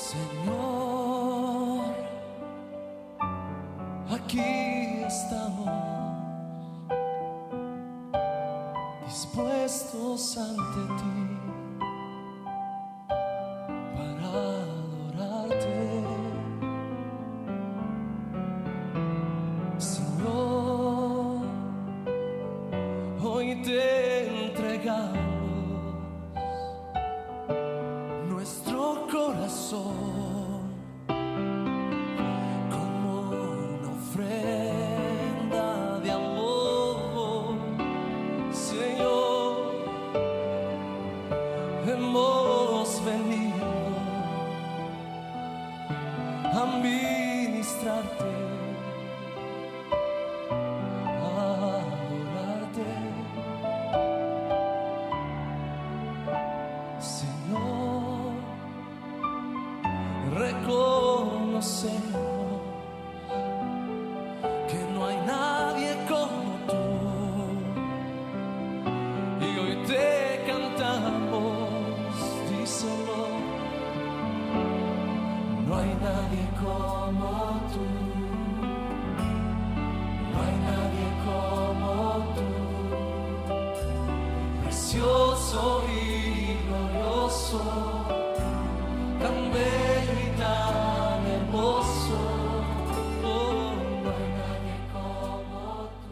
Señor, aquí estamos dispuestos ante ti para adorarte. Señor, hoy te entregamos nuestro corazón como una ofrenda de amor. Señor, hemos venido a ministrarte, a adorarte. Señor, reconocemos que no hay nadie como tú, y hoy te cantamos, díselo. No hay nadie como tú, no hay nadie como tú, precioso y glorioso, tan bello y tan hermoso. Oh, no hay nadie como tú.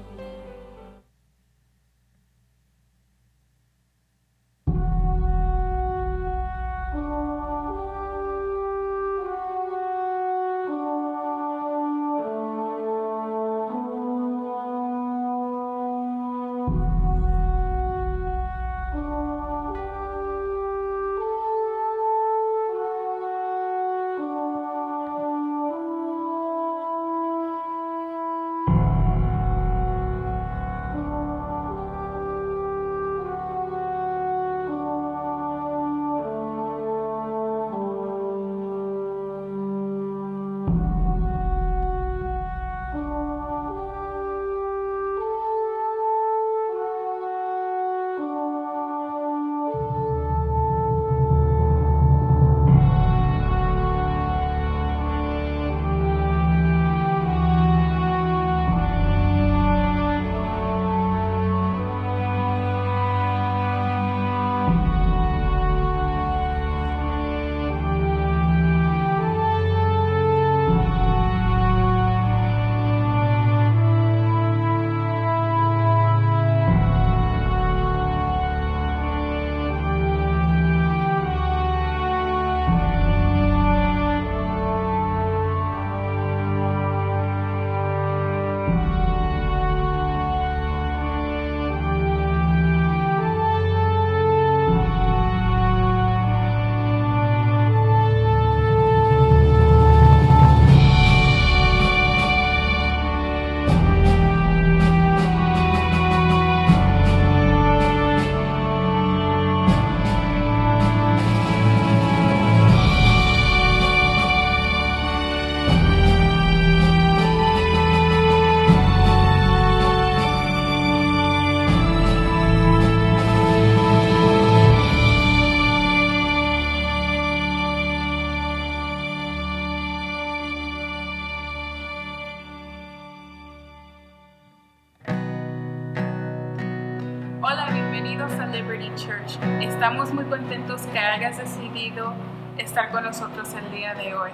Hola, bienvenidos a Liberty Church. Estamos muy contentos que hayas decidido estar con nosotros el día de hoy.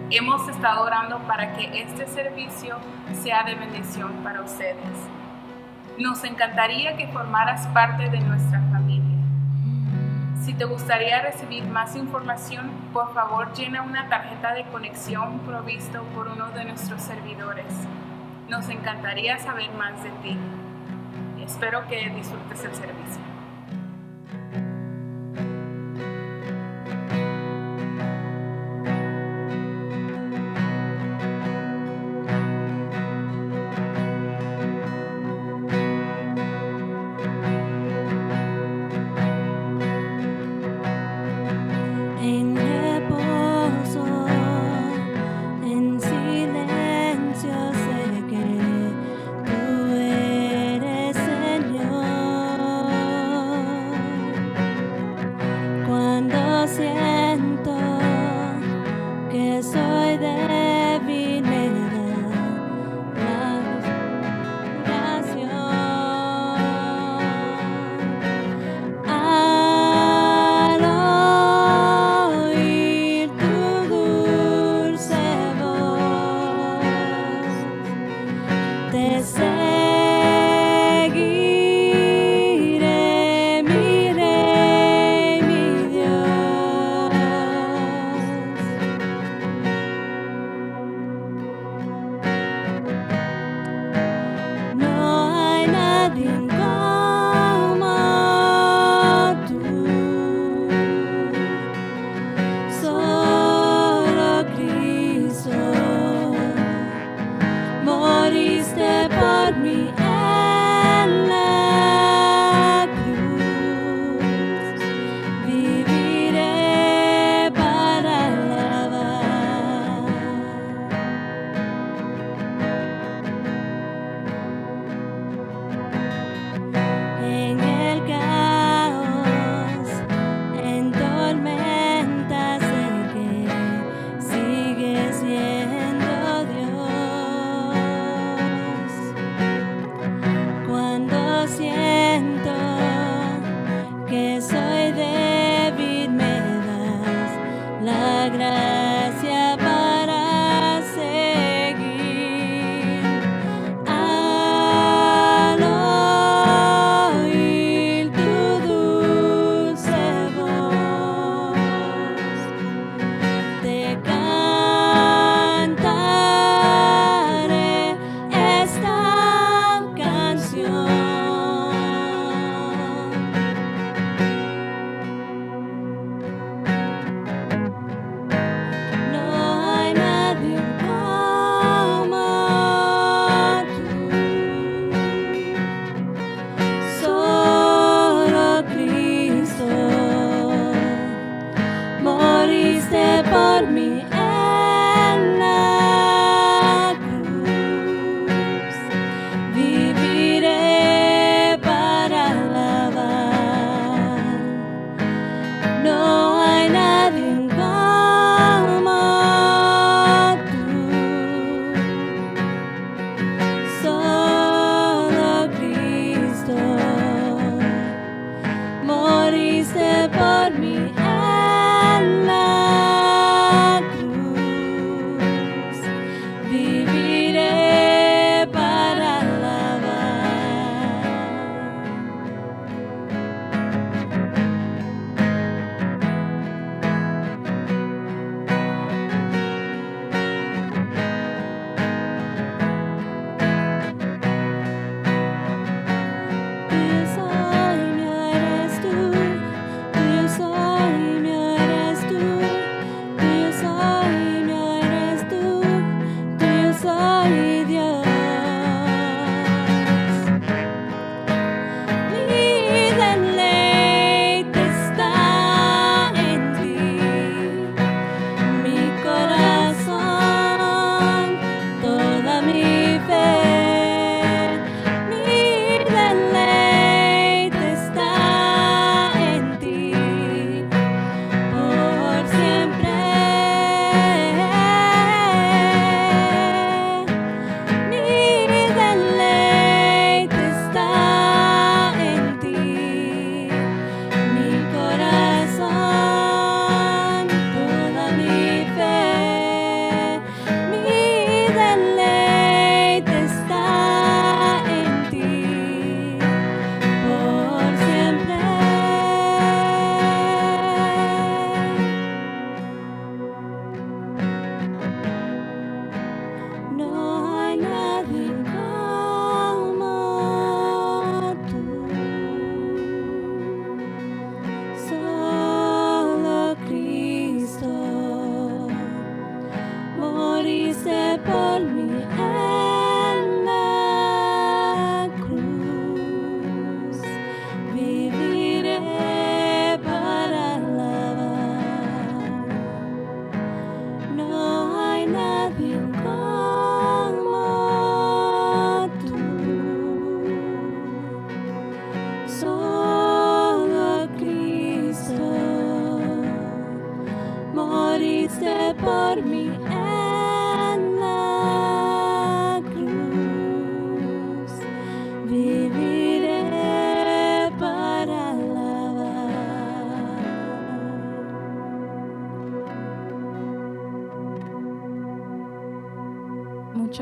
Hemos estado orando para que este servicio sea de bendición para ustedes. Nos encantaría que formaras parte de nuestra familia. Si te gustaría recibir más información, por favor llena una tarjeta de conexión provisto por uno de nuestros servidores. Nos encantaría saber más de ti. Espero que disfrutes el servicio. En reposo, en silencio sé que tú eres Señor.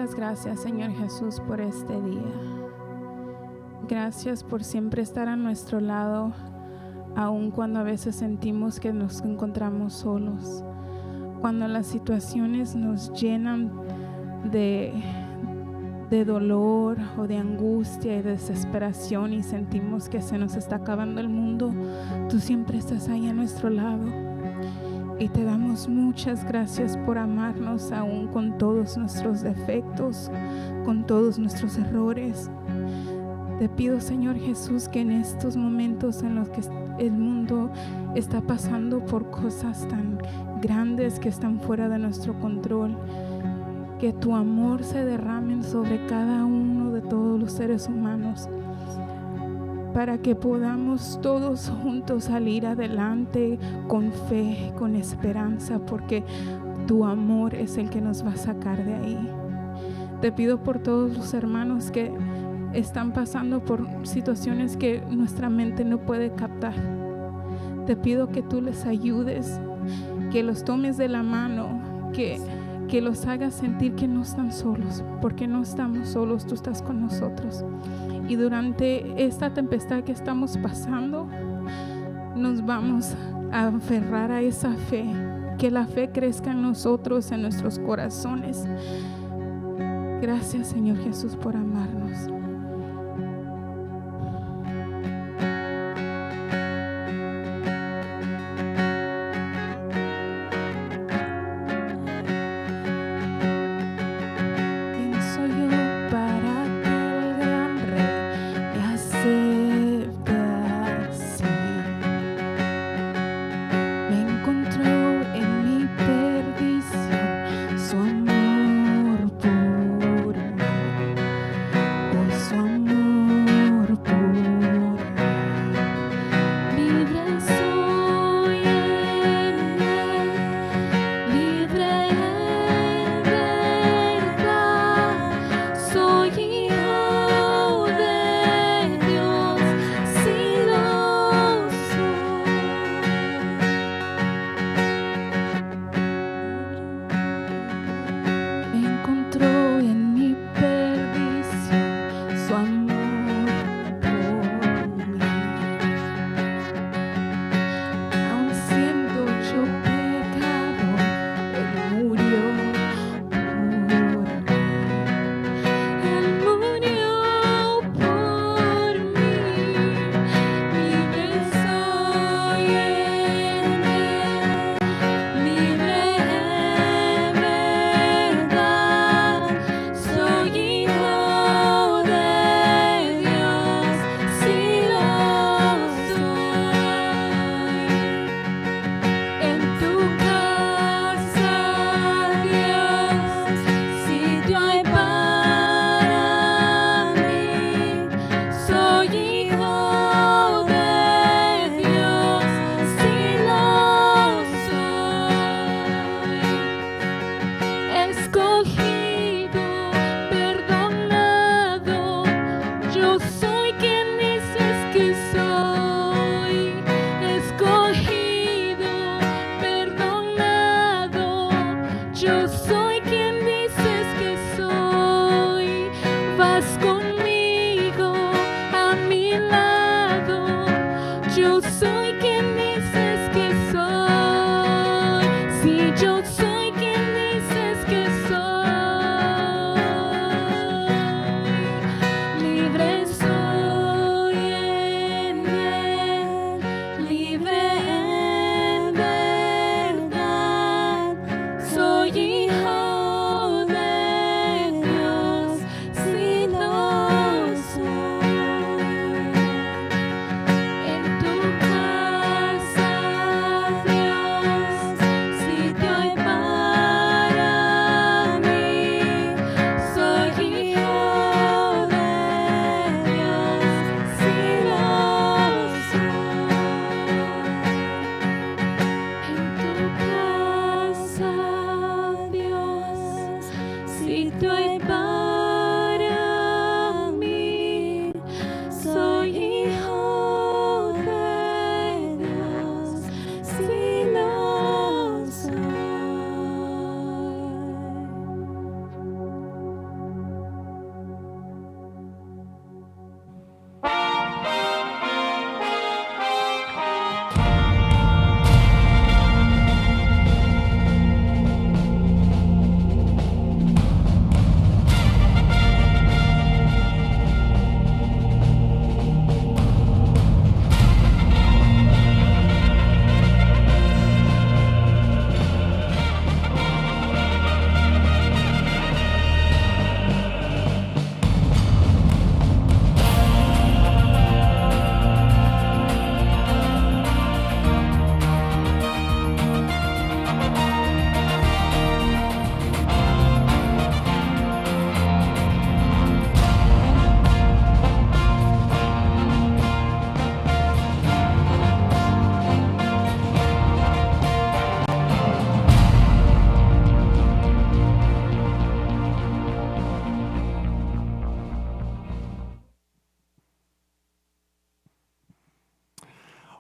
Muchas gracias, Señor Jesús, por este día. Gracias por siempre estar a nuestro lado, aun cuando a veces sentimos que nos encontramos solos. Cuando las situaciones nos llenan de dolor o de angustia y desesperación y sentimos que se nos está acabando el mundo, tú siempre estás ahí a nuestro lado. Y te damos muchas gracias por amarnos aún con todos nuestros defectos, con todos nuestros errores. Te pido, Señor Jesús, que en estos momentos en los que el mundo está pasando por cosas tan grandes que están fuera de nuestro control, que tu amor se derrame sobre cada uno de todos los seres humanos, para que podamos todos juntos salir adelante con fe, con esperanza, porque tu amor es el que nos va a sacar de ahí. Te pido por todos los hermanos que están pasando por situaciones que nuestra mente no puede captar. Te pido que tú les ayudes, que los tomes de la mano, que los hagas sentir que no están solos, porque no estamos solos, tú estás con nosotros. Y durante esta tempestad que estamos pasando, nos vamos a aferrar a esa fe, que la fe crezca en nosotros, en nuestros corazones. Gracias, Señor Jesús, por amarnos.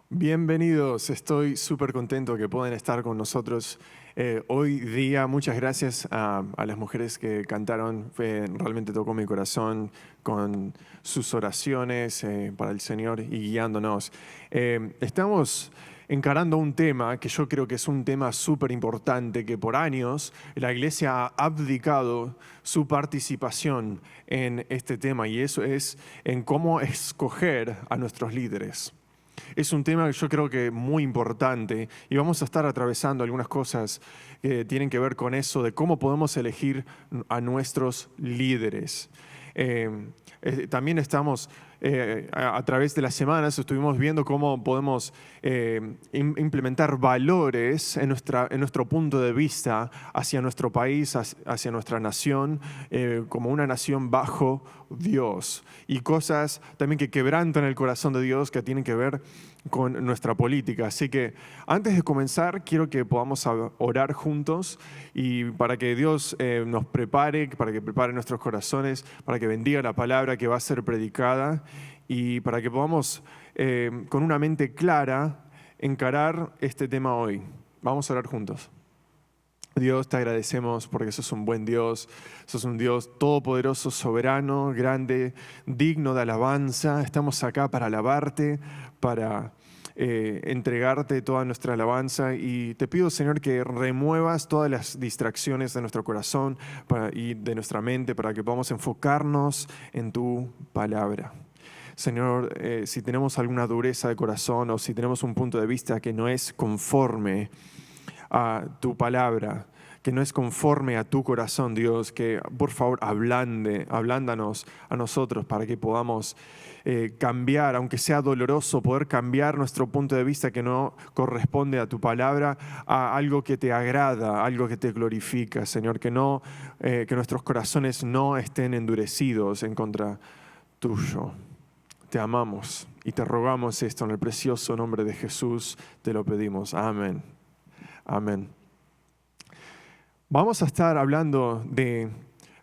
Bienvenidos, estoy súper contento que puedan estar con nosotros hoy día. Muchas gracias a las mujeres que cantaron, realmente tocó mi corazón con sus oraciones para el Señor y guiándonos. Estamos encarando un tema que yo creo que es un tema súper importante, que por años la iglesia ha abdicado su participación en este tema, y eso es en cómo escoger a nuestros líderes. Es un tema que yo creo que muy importante, y vamos a estar atravesando algunas cosas que tienen que ver con eso, de cómo podemos elegir a nuestros líderes. También estamos, a través de las semanas, estuvimos viendo cómo podemos implementar valores en nuestro punto de vista hacia nuestro país, hacia nuestra nación, como una nación bajo Dios. Y cosas también que quebrantan el corazón de Dios, que tienen que ver con nuestra política. Así que antes de comenzar, quiero que podamos orar juntos, y para que Dios nos prepare, para que prepare nuestros corazones, para que bendiga la palabra que va a ser predicada, y para que podamos con una mente clara encarar este tema hoy. Vamos a orar juntos. Dios, te agradecemos porque sos un buen Dios, sos un Dios todopoderoso, soberano, grande, digno de alabanza. Estamos acá para alabarte, para entregarte toda nuestra alabanza, y te pido, Señor, que remuevas todas las distracciones de nuestro corazón y de nuestra mente, para que podamos enfocarnos en tu palabra. Señor, si tenemos alguna dureza de corazón, o si tenemos un punto de vista que no es conforme a tu palabra, que no es conforme a tu corazón, Dios, que por favor ablándanos a nosotros, para que podamos cambiar, aunque sea doloroso, poder cambiar nuestro punto de vista que no corresponde a tu palabra, a algo que te agrada, algo que te glorifica, Señor, que nuestros corazones no estén endurecidos en contra tuyo. Te amamos y te rogamos esto en el precioso nombre de Jesús, te lo pedimos. Amén. Amén. Vamos a estar hablando de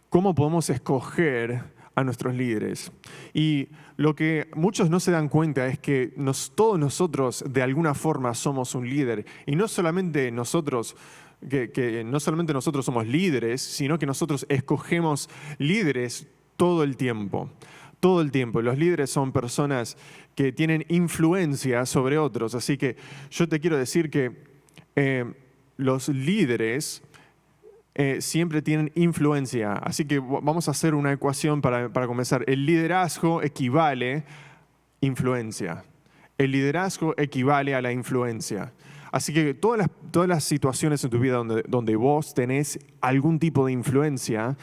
cómo podemos escoger a nuestros líderes. Y lo que muchos no se dan cuenta es que todos nosotros de alguna forma somos un líder. Y no solamente nosotros, que no solamente nosotros somos líderes, sino que nosotros escogemos líderes todo el tiempo. Todo el tiempo. Los líderes son personas que tienen influencia sobre otros. Así que yo te quiero decir que los líderes siempre tienen influencia. Así que vamos a hacer una ecuación para comenzar. El liderazgo equivale a influencia. El liderazgo equivale a la influencia. Así que todas las situaciones en tu vida donde vos tenés algún tipo de influencia,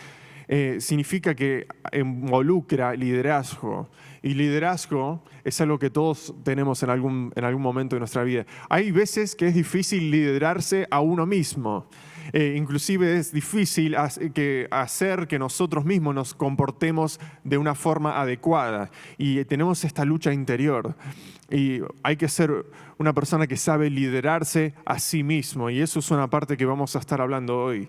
significa que involucra liderazgo. Y liderazgo es algo que todos tenemos en algún momento de nuestra vida. Hay veces que es difícil liderarse a uno mismo. Inclusive es difícil hacer que nosotros mismos nos comportemos de una forma adecuada. Y tenemos esta lucha interior. Y hay que ser una persona que sabe liderarse a sí mismo. Y eso es una parte que vamos a estar hablando hoy.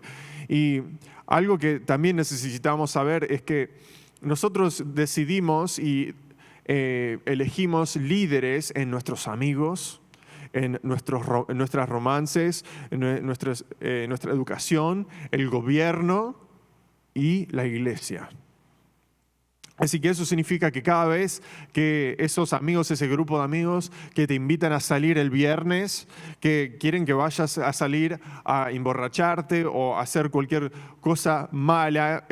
Y algo que también necesitamos saber es que nosotros decidimos y elegimos líderes en nuestros amigos, en nuestras romances, en nuestra educación, el gobierno y la iglesia. Así que eso significa que cada vez que esos amigos, ese grupo de amigos que te invitan a salir el viernes, que quieren que vayas a salir a emborracharte o a hacer cualquier cosa mala,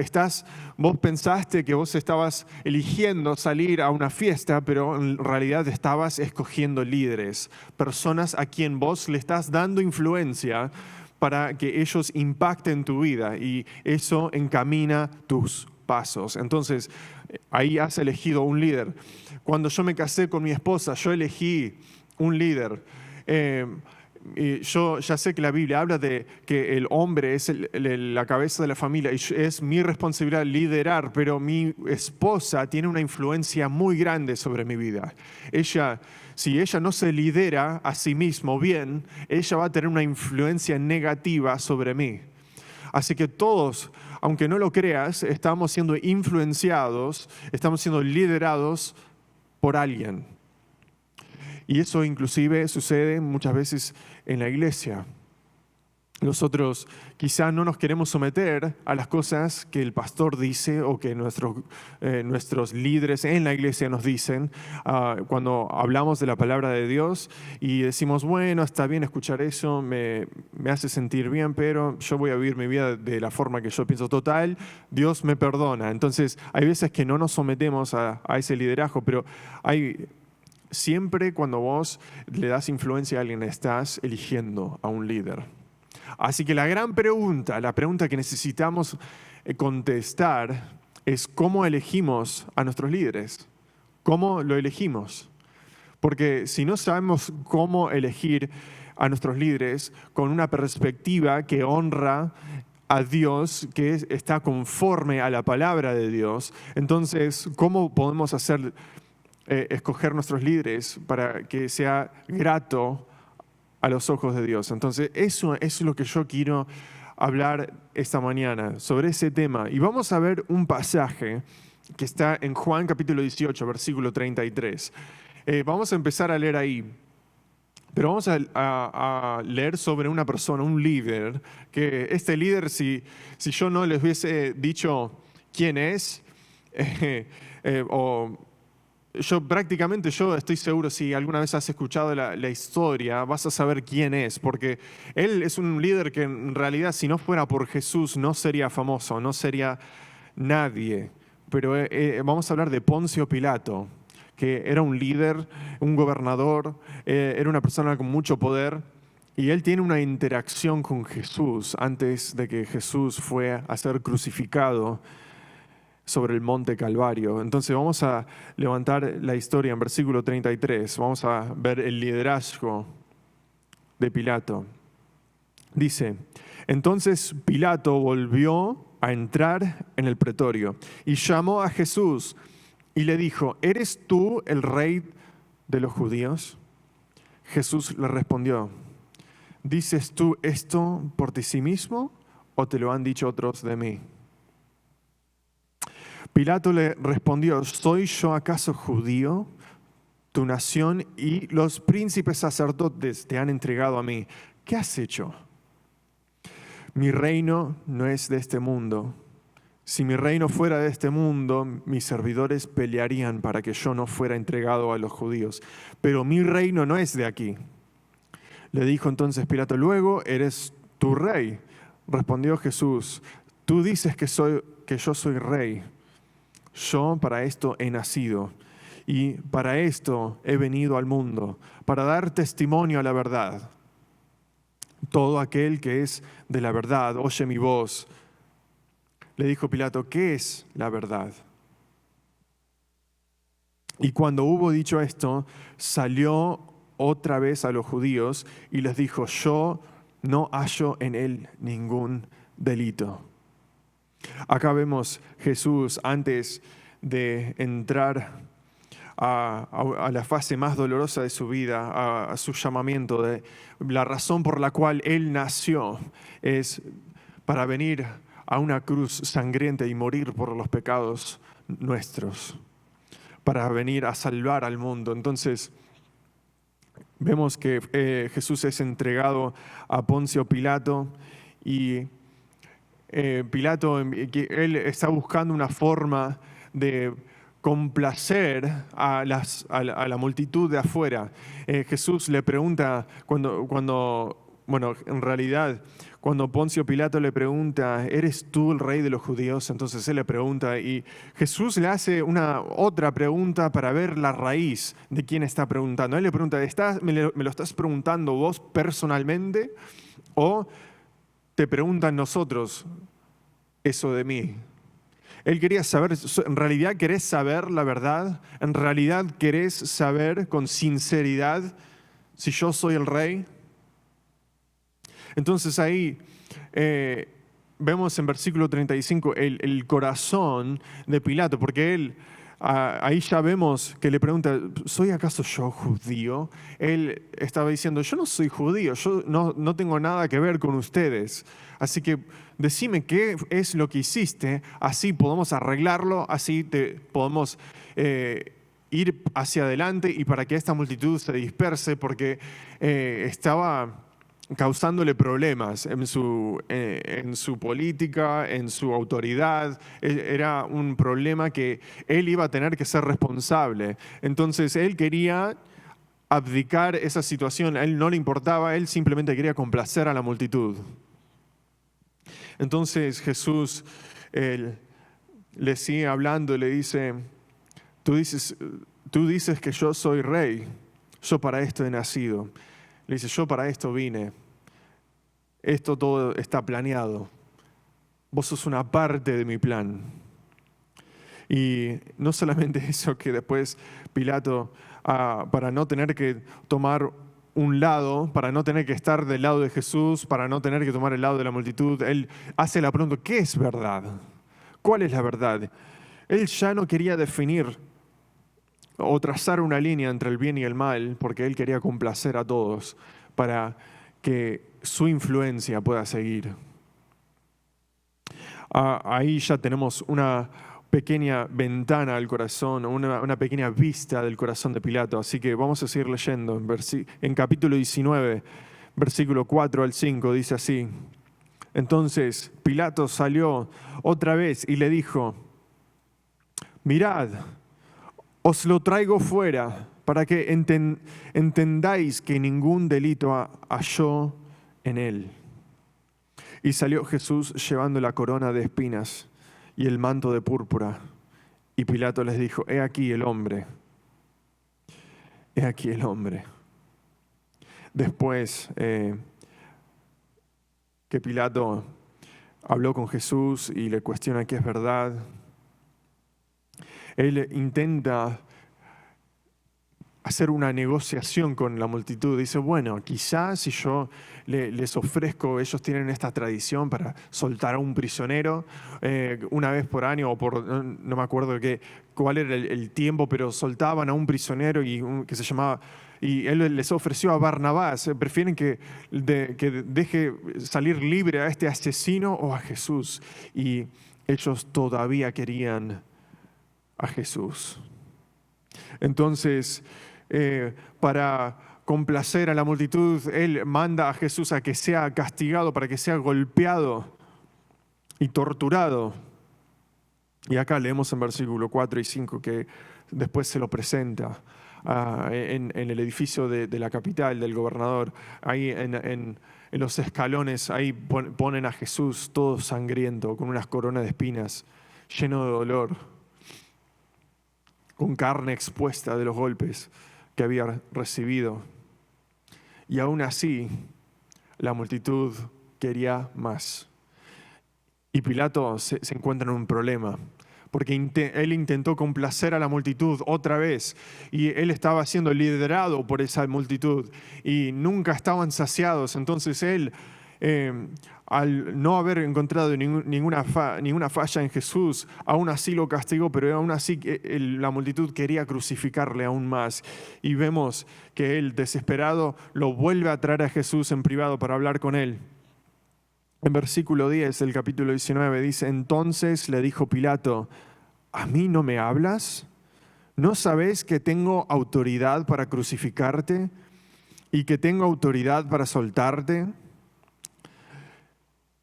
vos pensaste que vos estabas eligiendo salir a una fiesta, pero en realidad estabas escogiendo líderes, personas a quien vos le estás dando influencia para que ellos impacten tu vida, y eso encamina tus pasos. Entonces, ahí has elegido un líder. Cuando yo me casé con mi esposa, yo elegí un líder. Y yo ya sé que la Biblia habla de que el hombre es la cabeza de la familia, y es mi responsabilidad liderar, pero mi esposa tiene una influencia muy grande sobre mi vida. Si ella no se lidera a sí misma bien, ella va a tener una influencia negativa sobre mí. Así que todos, aunque no lo creas, estamos siendo influenciados, estamos siendo liderados por alguien. Y eso inclusive sucede muchas veces en la iglesia. Nosotros quizá no nos queremos someter a las cosas que el pastor dice o que nuestros líderes en la iglesia nos dicen cuando hablamos de la palabra de Dios y decimos, bueno, está bien escuchar eso, me hace sentir bien, pero yo voy a vivir mi vida de la forma que yo pienso. Total, Dios me perdona. Entonces, hay veces que no nos sometemos a ese liderazgo, pero siempre cuando vos le das influencia a alguien, estás eligiendo a un líder. Así que la gran pregunta, la pregunta que necesitamos contestar es cómo elegimos a nuestros líderes. ¿Cómo lo elegimos? Porque si no sabemos cómo elegir a nuestros líderes con una perspectiva que honra a Dios, que está conforme a la palabra de Dios, entonces, ¿cómo podemos escoger nuestros líderes para que sea grato a los ojos de Dios? Entonces, eso es lo que yo quiero hablar esta mañana, sobre ese tema. Y vamos a ver un pasaje que está en Juan capítulo 18, versículo 33. Vamos a empezar a leer ahí. Pero vamos a leer sobre una persona, un líder, que este líder, si yo no les hubiese dicho quién es, yo estoy seguro, si alguna vez has escuchado la historia, vas a saber quién es, porque él es un líder que en realidad, si no fuera por Jesús, no sería famoso, no sería nadie. Pero vamos a hablar de Poncio Pilato, que era un líder, un gobernador, era una persona con mucho poder, y él tiene una interacción con Jesús antes de que Jesús fue a ser crucificado sobre el monte Calvario. Entonces vamos a levantar la historia en versículo 33. Vamos a ver el liderazgo de Pilato. Dice, entonces Pilato volvió a entrar en el pretorio y llamó a Jesús y le dijo, ¿eres tú el rey de los judíos? Jesús le respondió, ¿dices tú esto por ti sí mismo o te lo han dicho otros de mí? Pilato le respondió, ¿soy yo acaso judío? Tu nación y los príncipes sacerdotes te han entregado a mí. ¿Qué has hecho? Mi reino no es de este mundo. Si mi reino fuera de este mundo, mis servidores pelearían para que yo no fuera entregado a los judíos. Pero mi reino no es de aquí. Le dijo entonces Pilato, luego eres tu rey. Respondió Jesús, tú dices que yo soy rey. Yo para esto he nacido y para esto he venido al mundo, para dar testimonio a la verdad. Todo aquel que es de la verdad oye mi voz. Le dijo Pilato, ¿qué es la verdad? Y cuando hubo dicho esto, salió otra vez a los judíos y les dijo, yo no hallo en él ningún delito. Acá vemos Jesús antes de entrar a la fase más dolorosa de su vida, a su llamamiento. La razón por la cual Él nació es para venir a una cruz sangrienta y morir por los pecados nuestros, para venir a salvar al mundo. Entonces, vemos que Jesús es entregado a Poncio Pilato y Pilato, él está buscando una forma de complacer a la multitud de afuera. Jesús le pregunta, cuando Poncio Pilato le pregunta, ¿eres tú el rey de los judíos? Entonces él le pregunta y Jesús le hace una otra pregunta para ver la raíz de quién está preguntando. Él le pregunta, ¿me lo estás preguntando vos personalmente o te preguntan nosotros eso de mí? Él quería saber, ¿en realidad querés saber la verdad? ¿En realidad querés saber con sinceridad si yo soy el rey? Entonces ahí vemos en versículo 35 el corazón de Pilato, porque él, ahí ya vemos que le pregunta, ¿soy acaso yo judío? Él estaba diciendo, yo no soy judío, yo no tengo nada que ver con ustedes. Así que decime qué es lo que hiciste, así podemos arreglarlo, así podemos ir hacia adelante y para que esta multitud se disperse, porque estaba causándole problemas en su política, en su autoridad. Era un problema que él iba a tener que ser responsable. Entonces él quería abdicar esa situación, a él no le importaba, él simplemente quería complacer a la multitud. Entonces Jesús le sigue hablando y le dice, tú dices que yo soy rey, yo para esto he nacido. Le dice, yo para esto vine, esto todo está planeado, vos sos una parte de mi plan. Y no solamente eso, que después Pilato, para no tener que tomar un lado, para no tener que estar del lado de Jesús, para no tener que tomar el lado de la multitud, él hace la pregunta, ¿qué es verdad? ¿Cuál es la verdad? Él ya no quería definir o trazar una línea entre el bien y el mal, porque él quería complacer a todos para que su influencia pueda seguir. Ahí ya tenemos una pequeña ventana al corazón, una pequeña vista del corazón de Pilato. Así que vamos a seguir leyendo. En capítulo 19, versículo 4 al 5, dice así. Entonces Pilato salió otra vez y le dijo, mirad, os lo traigo fuera para que entendáis que ningún delito halló en él. Y salió Jesús llevando la corona de espinas y el manto de púrpura. Y Pilato les dijo, he aquí el hombre. He aquí el hombre. Después que Pilato habló con Jesús y le cuestiona qué es verdad, él intenta hacer una negociación con la multitud. Dice, bueno, quizás si yo les ofrezco, ellos tienen esta tradición para soltar a un prisionero una vez por año, no me acuerdo cuál era el tiempo, pero soltaban a un prisionero que se llamaba, y él les ofreció a Barnabás, prefieren que deje salir libre a este asesino o a Jesús. Y ellos todavía querían a Jesús. Entonces, para complacer a la multitud, él manda a Jesús a que sea castigado, para que sea golpeado y torturado. Y acá leemos en versículo 4 y 5 que después se lo presenta en el edificio de la capital, del gobernador. Ahí en los escalones, ahí ponen a Jesús todo sangriento, con unas coronas de espinas, lleno de dolor, con carne expuesta de los golpes que había recibido. Y aún así, la multitud quería más. Y Pilato se encuentra en un problema, porque él intentó complacer a la multitud otra vez, y él estaba siendo liderado por esa multitud, y nunca estaban saciados. Entonces él, al no haber encontrado ninguna falla en Jesús, aún así lo castigó, pero aún así la multitud quería crucificarle aún más. Y vemos que él, desesperado, lo vuelve a traer a Jesús en privado para hablar con él. En versículo 10 del capítulo 19 dice, entonces le dijo Pilato, ¿a mí no me hablas? ¿No sabes que tengo autoridad para crucificarte y que tengo autoridad para soltarte?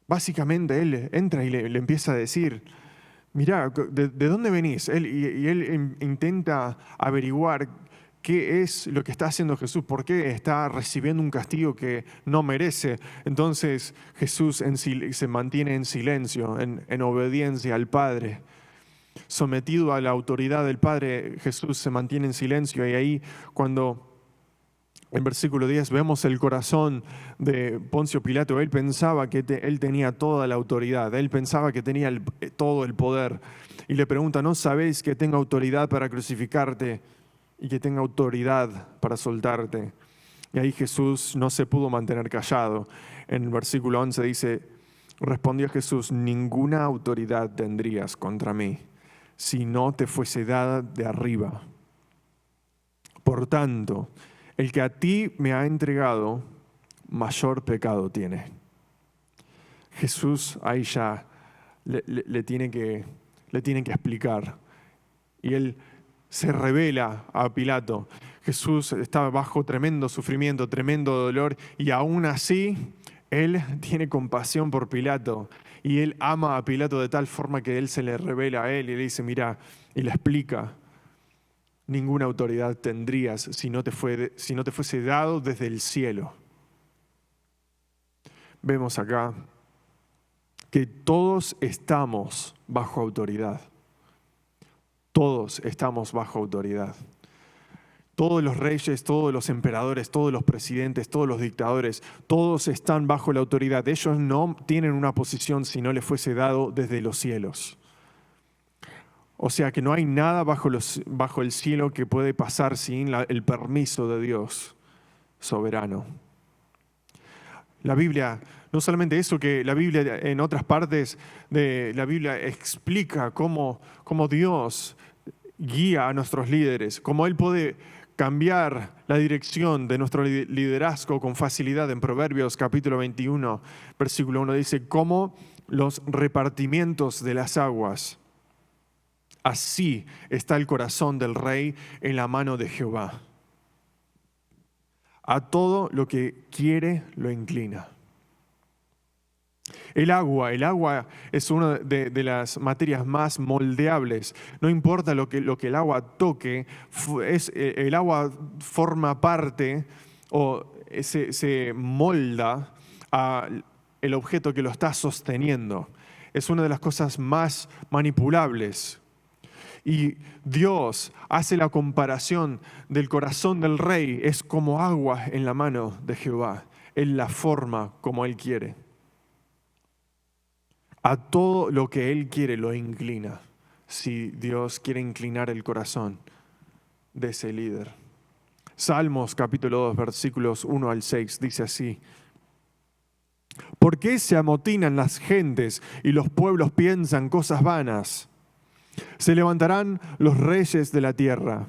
Básicamente él entra y le empieza a decir, mirá, ¿de dónde venís? Él intenta averiguar qué es lo que está haciendo Jesús, por qué está recibiendo un castigo que no merece. Entonces Jesús se mantiene en silencio, en obediencia al Padre. Sometido a la autoridad del Padre, Jesús se mantiene en silencio. Y ahí cuando en versículo 10 vemos el corazón de Poncio Pilato, él pensaba que él tenía toda la autoridad, él pensaba que tenía todo el poder. Y le pregunta, ¿no sabéis que tengo autoridad para crucificarte y que tengo autoridad para soltarte? Y ahí Jesús no se pudo mantener callado. En el versículo 11 dice, respondió Jesús, ninguna autoridad tendrías contra mí si no te fuese dada de arriba. Por tanto, el que a ti me ha entregado, mayor pecado tiene. Jesús ahí ya le tiene que explicar. Y él se revela a Pilato. Jesús estaba bajo tremendo sufrimiento, tremendo dolor, y aún así Él tiene compasión por Pilato. Y Él ama a Pilato de tal forma que Él se le revela a Él y le dice, mira, y le explica, ninguna autoridad tendrías si no te fuese dado desde el cielo. Vemos acá que todos estamos bajo autoridad. Todos estamos bajo autoridad. Todos los reyes, todos los emperadores, todos los presidentes, todos los dictadores, todos están bajo la autoridad. Ellos no tienen una posición si no les fuese dado desde los cielos. O sea que no hay nada bajo el cielo que puede pasar sin el permiso de Dios soberano. La Biblia, no solamente eso, que la Biblia en otras partes de la Biblia explica cómo Dios guía a nuestros líderes, cómo Él puede cambiar la dirección de nuestro liderazgo con facilidad. En Proverbios capítulo 21, versículo 1 dice, como los repartimientos de las aguas, así está el corazón del rey en la mano de Jehová. A todo lo que quiere lo inclina. El agua es una de las materias más moldeables. No importa lo que el agua toque, el agua forma parte o se molda al objeto que lo está sosteniendo. Es una de las cosas más manipulables. Y Dios hace la comparación del corazón del rey, es como agua en la mano de Jehová. Él la forma como Él quiere. A todo lo que Él quiere lo inclina, si Dios quiere inclinar el corazón de ese líder. Salmos capítulo 2, versículos 1 al 6, dice así. ¿Por qué se amotinan las gentes y los pueblos piensan cosas vanas? Se levantarán los reyes de la tierra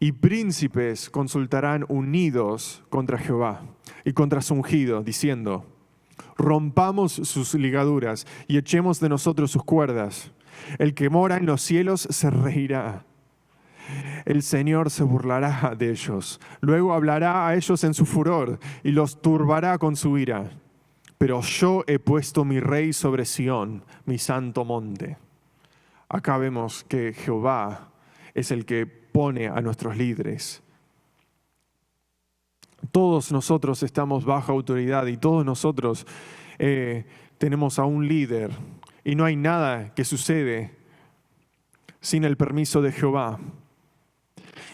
y príncipes consultarán unidos contra Jehová y contra su ungido, diciendo, rompamos sus ligaduras y echemos de nosotros sus cuerdas. El que mora en los cielos se reirá. El Señor se burlará de ellos. Luego hablará a ellos en su furor y los turbará con su ira. Pero yo he puesto mi rey sobre Sión, mi santo monte. Acá vemos que Jehová es el que pone a nuestros líderes. Todos nosotros estamos bajo autoridad y todos nosotros tenemos a un líder. Y no hay nada que sucede sin el permiso de Jehová.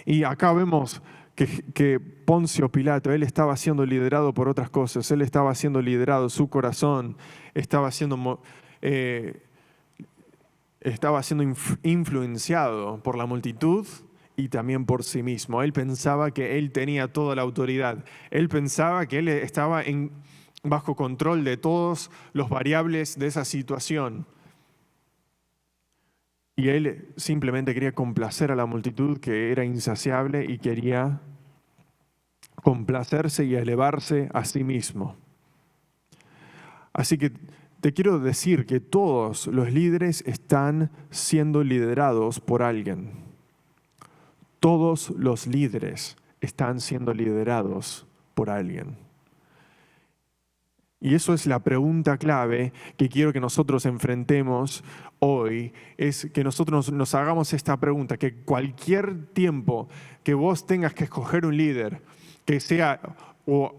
Y acá vemos que Poncio Pilato, él estaba siendo liderado por otras cosas. Él estaba siendo liderado, su corazón estaba siendo influenciado por la multitud y también por sí mismo. Él pensaba que él tenía toda la autoridad. Él pensaba que él estaba bajo control de todos los variables de esa situación. Y él simplemente quería complacer a la multitud que era insaciable y quería complacerse y elevarse a sí mismo. Así que te quiero decir que todos los líderes están siendo liderados por alguien. Todos los líderes están siendo liderados por alguien. Y eso es la pregunta clave que quiero que nosotros enfrentemos hoy, es que nosotros nos hagamos esta pregunta, que cualquier tiempo que vos tengas que escoger un líder, que sea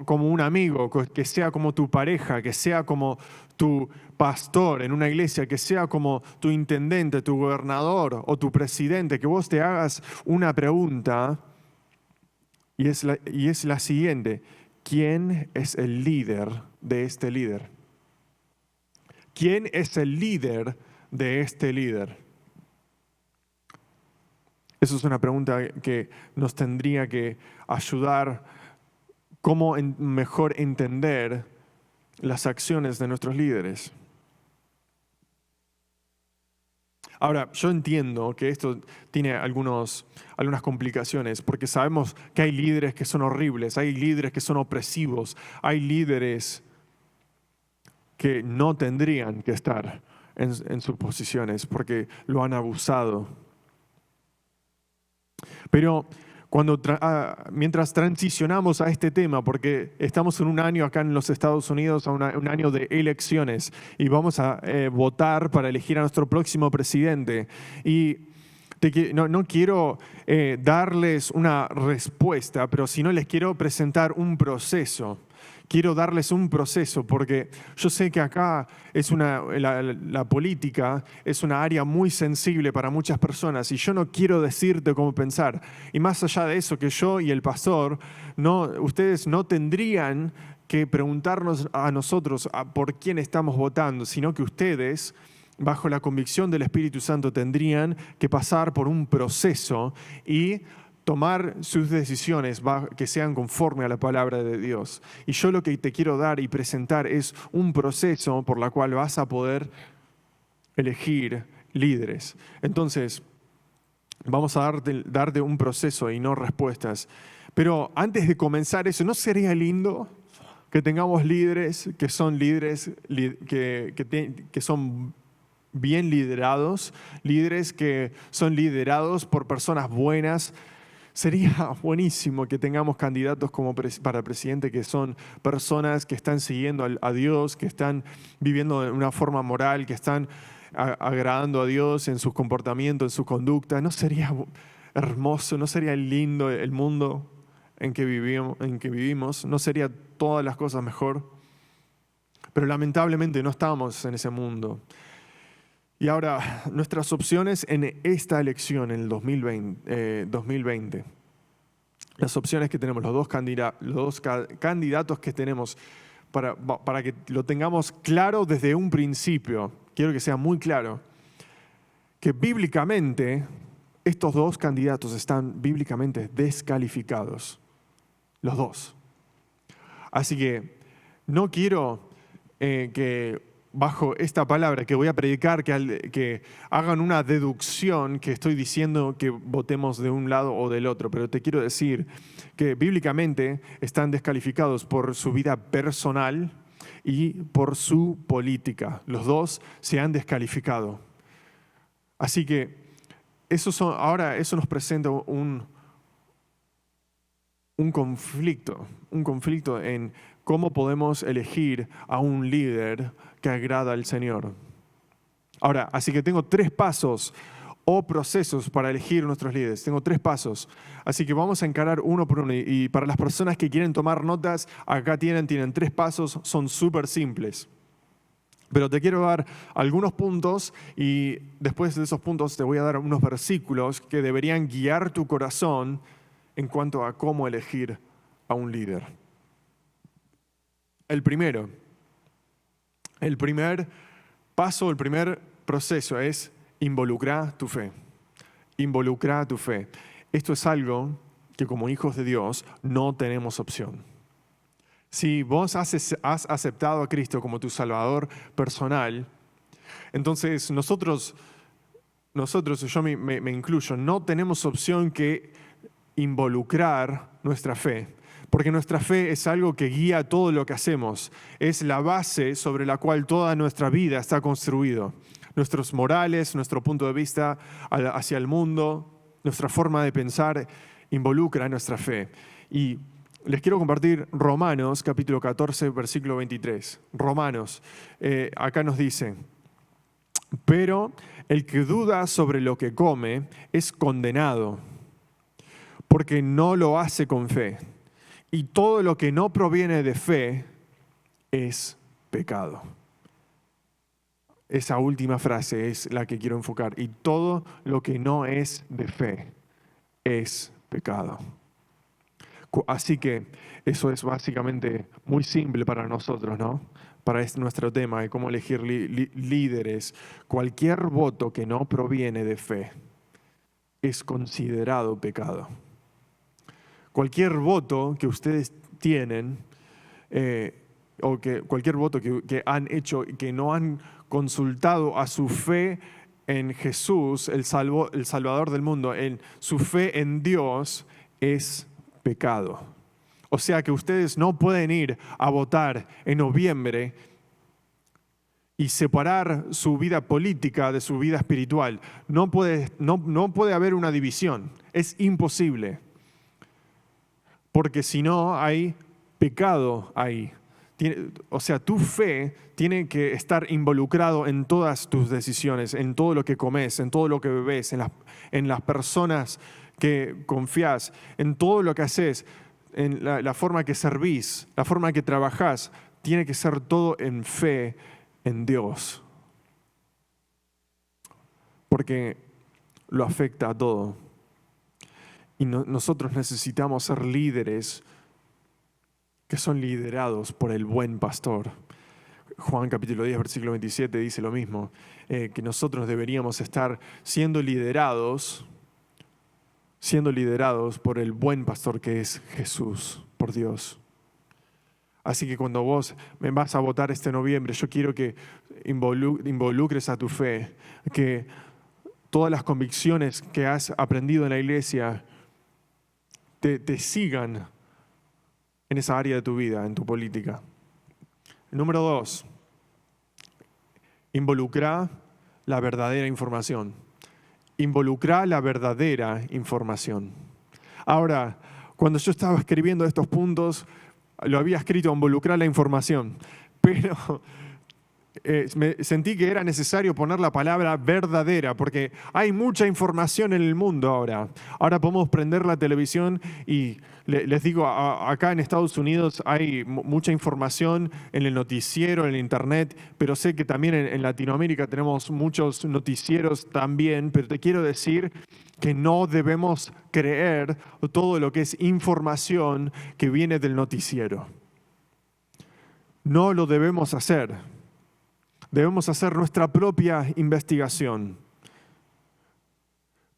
como un amigo, que sea como tu pareja, que sea como tu pastor en una iglesia, que sea como tu intendente, tu gobernador o tu presidente, que vos te hagas una pregunta y es la siguiente: ¿quién es el líder de este líder? ¿Quién es el líder de este líder? Esa es una pregunta que nos tendría que ayudar cómo mejor entender las acciones de nuestros líderes. Ahora, yo entiendo que esto tiene algunas complicaciones, porque sabemos que hay líderes que son horribles, hay líderes que son opresivos, hay líderes que no tendrían que estar en sus posiciones porque lo han abusado. Pero mientras transicionamos a este tema, porque estamos en un año acá en los Estados Unidos, un año de elecciones, y vamos a votar para elegir a nuestro próximo presidente. Y no quiero darles una respuesta, pero sino les quiero presentar un proceso. Quiero darles un proceso porque yo sé que acá la política es una área muy sensible para muchas personas y yo no quiero decirte cómo pensar. Y más allá de eso, que yo y el pastor, ustedes no tendrían que preguntarnos a nosotros por quién estamos votando, sino que ustedes, bajo la convicción del Espíritu Santo, tendrían que pasar por un proceso y tomar sus decisiones que sean conforme a la palabra de Dios. Y yo lo que te quiero dar y presentar es un proceso por la cual vas a poder elegir líderes. Entonces, vamos a darte un proceso y no respuestas. Pero antes de comenzar eso, ¿no sería lindo que tengamos líderes que son líderes que son bien liderados, líderes que son liderados por personas buenas? Sería buenísimo que tengamos candidatos para presidente que son personas que están siguiendo a Dios, que están viviendo de una forma moral, que están agradando a Dios en sus comportamientos, en su conducta. ¿No sería hermoso, no sería lindo el mundo en que vivimos? ¿No sería todas las cosas mejor? Pero lamentablemente no estamos en ese mundo. Y ahora, nuestras opciones en esta elección, en el 2020, las opciones que tenemos, los dos candidatos que tenemos, para que lo tengamos claro desde un principio, quiero que sea muy claro, que bíblicamente estos dos candidatos están bíblicamente descalificados, los dos. Así que no quiero que bajo esta palabra que voy a predicar, que hagan una deducción que estoy diciendo que votemos de un lado o del otro, pero te quiero decir que bíblicamente están descalificados por su vida personal y por su política. Los dos se han descalificado. Así que ahora eso nos presenta un conflicto en cómo podemos elegir a un líder que agrada al Señor. Ahora, así que tengo 3 pasos o procesos para elegir nuestros líderes. Tengo 3 pasos. Así que vamos a encarar uno por uno. Y para las personas que quieren tomar notas, acá tienen 3 pasos, son súper simples. Pero te quiero dar algunos puntos y después de esos puntos te voy a dar unos versículos que deberían guiar tu corazón en cuanto a cómo elegir a un líder. El primer paso, el primer proceso es involucrar tu fe. Involucrar tu fe. Esto es algo que como hijos de Dios no tenemos opción. Si vos has aceptado a Cristo como tu Salvador personal, entonces nosotros yo me incluyo, no tenemos opción que involucrar nuestra fe. Porque nuestra fe es algo que guía todo lo que hacemos. Es la base sobre la cual toda nuestra vida está construido. Nuestros morales, nuestro punto de vista hacia el mundo, nuestra forma de pensar involucra nuestra fe. Y les quiero compartir Romanos, capítulo 14, versículo 23. Romanos, acá nos dice: pero el que duda sobre lo que come es condenado, porque no lo hace con fe. Y todo lo que no proviene de fe es pecado. Esa última frase es la que quiero enfocar. Y todo lo que no es de fe es pecado. Así que eso es básicamente muy simple para nosotros, ¿no? Para nuestro tema de cómo elegir líderes. Cualquier voto que no proviene de fe es considerado pecado. Cualquier voto que ustedes tienen, o que cualquier voto que han hecho y que no han consultado a su fe en Jesús, el Salvador del mundo, en su fe en Dios, es pecado. O sea que ustedes no pueden ir a votar en noviembre y separar su vida política de su vida espiritual. No puede haber una división. Es imposible. Porque si no, hay pecado ahí. O sea, tu fe tiene que estar involucrado en todas tus decisiones, en todo lo que comes, en todo lo que bebes, en las personas que confías, en todo lo que haces, en la forma que servís, la forma que trabajás. Tiene que ser todo en fe en Dios. Porque lo afecta a todo. Y nosotros necesitamos ser líderes que son liderados por el buen pastor. Juan capítulo 10, versículo 27 dice lo mismo, que nosotros deberíamos estar siendo liderados por el buen pastor que es Jesús, por Dios. Así que cuando vos me vas a votar este noviembre, yo quiero que involucres a tu fe, que todas las convicciones que has aprendido en la iglesia te sigan en esa área de tu vida, en tu política. Número 2, involucra la verdadera información. Involucra la verdadera información. Ahora, cuando yo estaba escribiendo estos puntos, lo había escrito involucrar la información, pero me sentí que era necesario poner la palabra verdadera, porque hay mucha información en el mundo ahora. Ahora podemos prender la televisión y les digo, acá en Estados Unidos hay mucha información en el noticiero, en el internet, pero sé que también en Latinoamérica tenemos muchos noticieros también, pero te quiero decir que no debemos creer todo lo que es información que viene del noticiero. No lo debemos hacer. Debemos hacer nuestra propia investigación.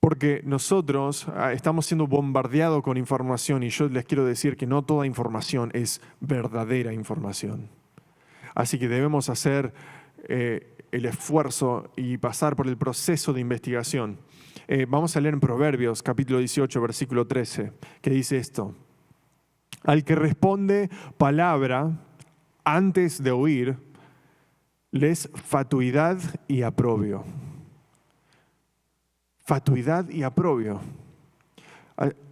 Porque nosotros estamos siendo bombardeados con información y yo les quiero decir que no toda información es verdadera información. Así que debemos hacer el esfuerzo y pasar por el proceso de investigación. Vamos a leer en Proverbios, capítulo 18, versículo 13, que dice esto. Al que responde palabra antes de oír, les fatuidad y aprobio. Fatuidad y aprobio.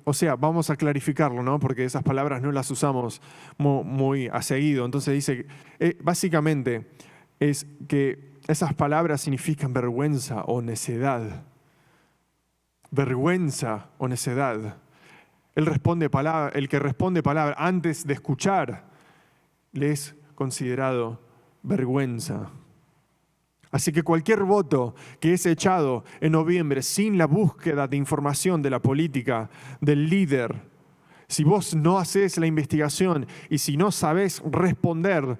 O sea, vamos a clarificarlo, ¿no? Porque esas palabras no las usamos muy a seguido. Entonces dice, básicamente es que esas palabras significan vergüenza o necedad. Vergüenza o necedad. El que responde palabra antes de escuchar le es considerado vergüenza. Así que cualquier voto que es echado en noviembre sin la búsqueda de información de la política, del líder, si vos no haces la investigación y si no sabés responder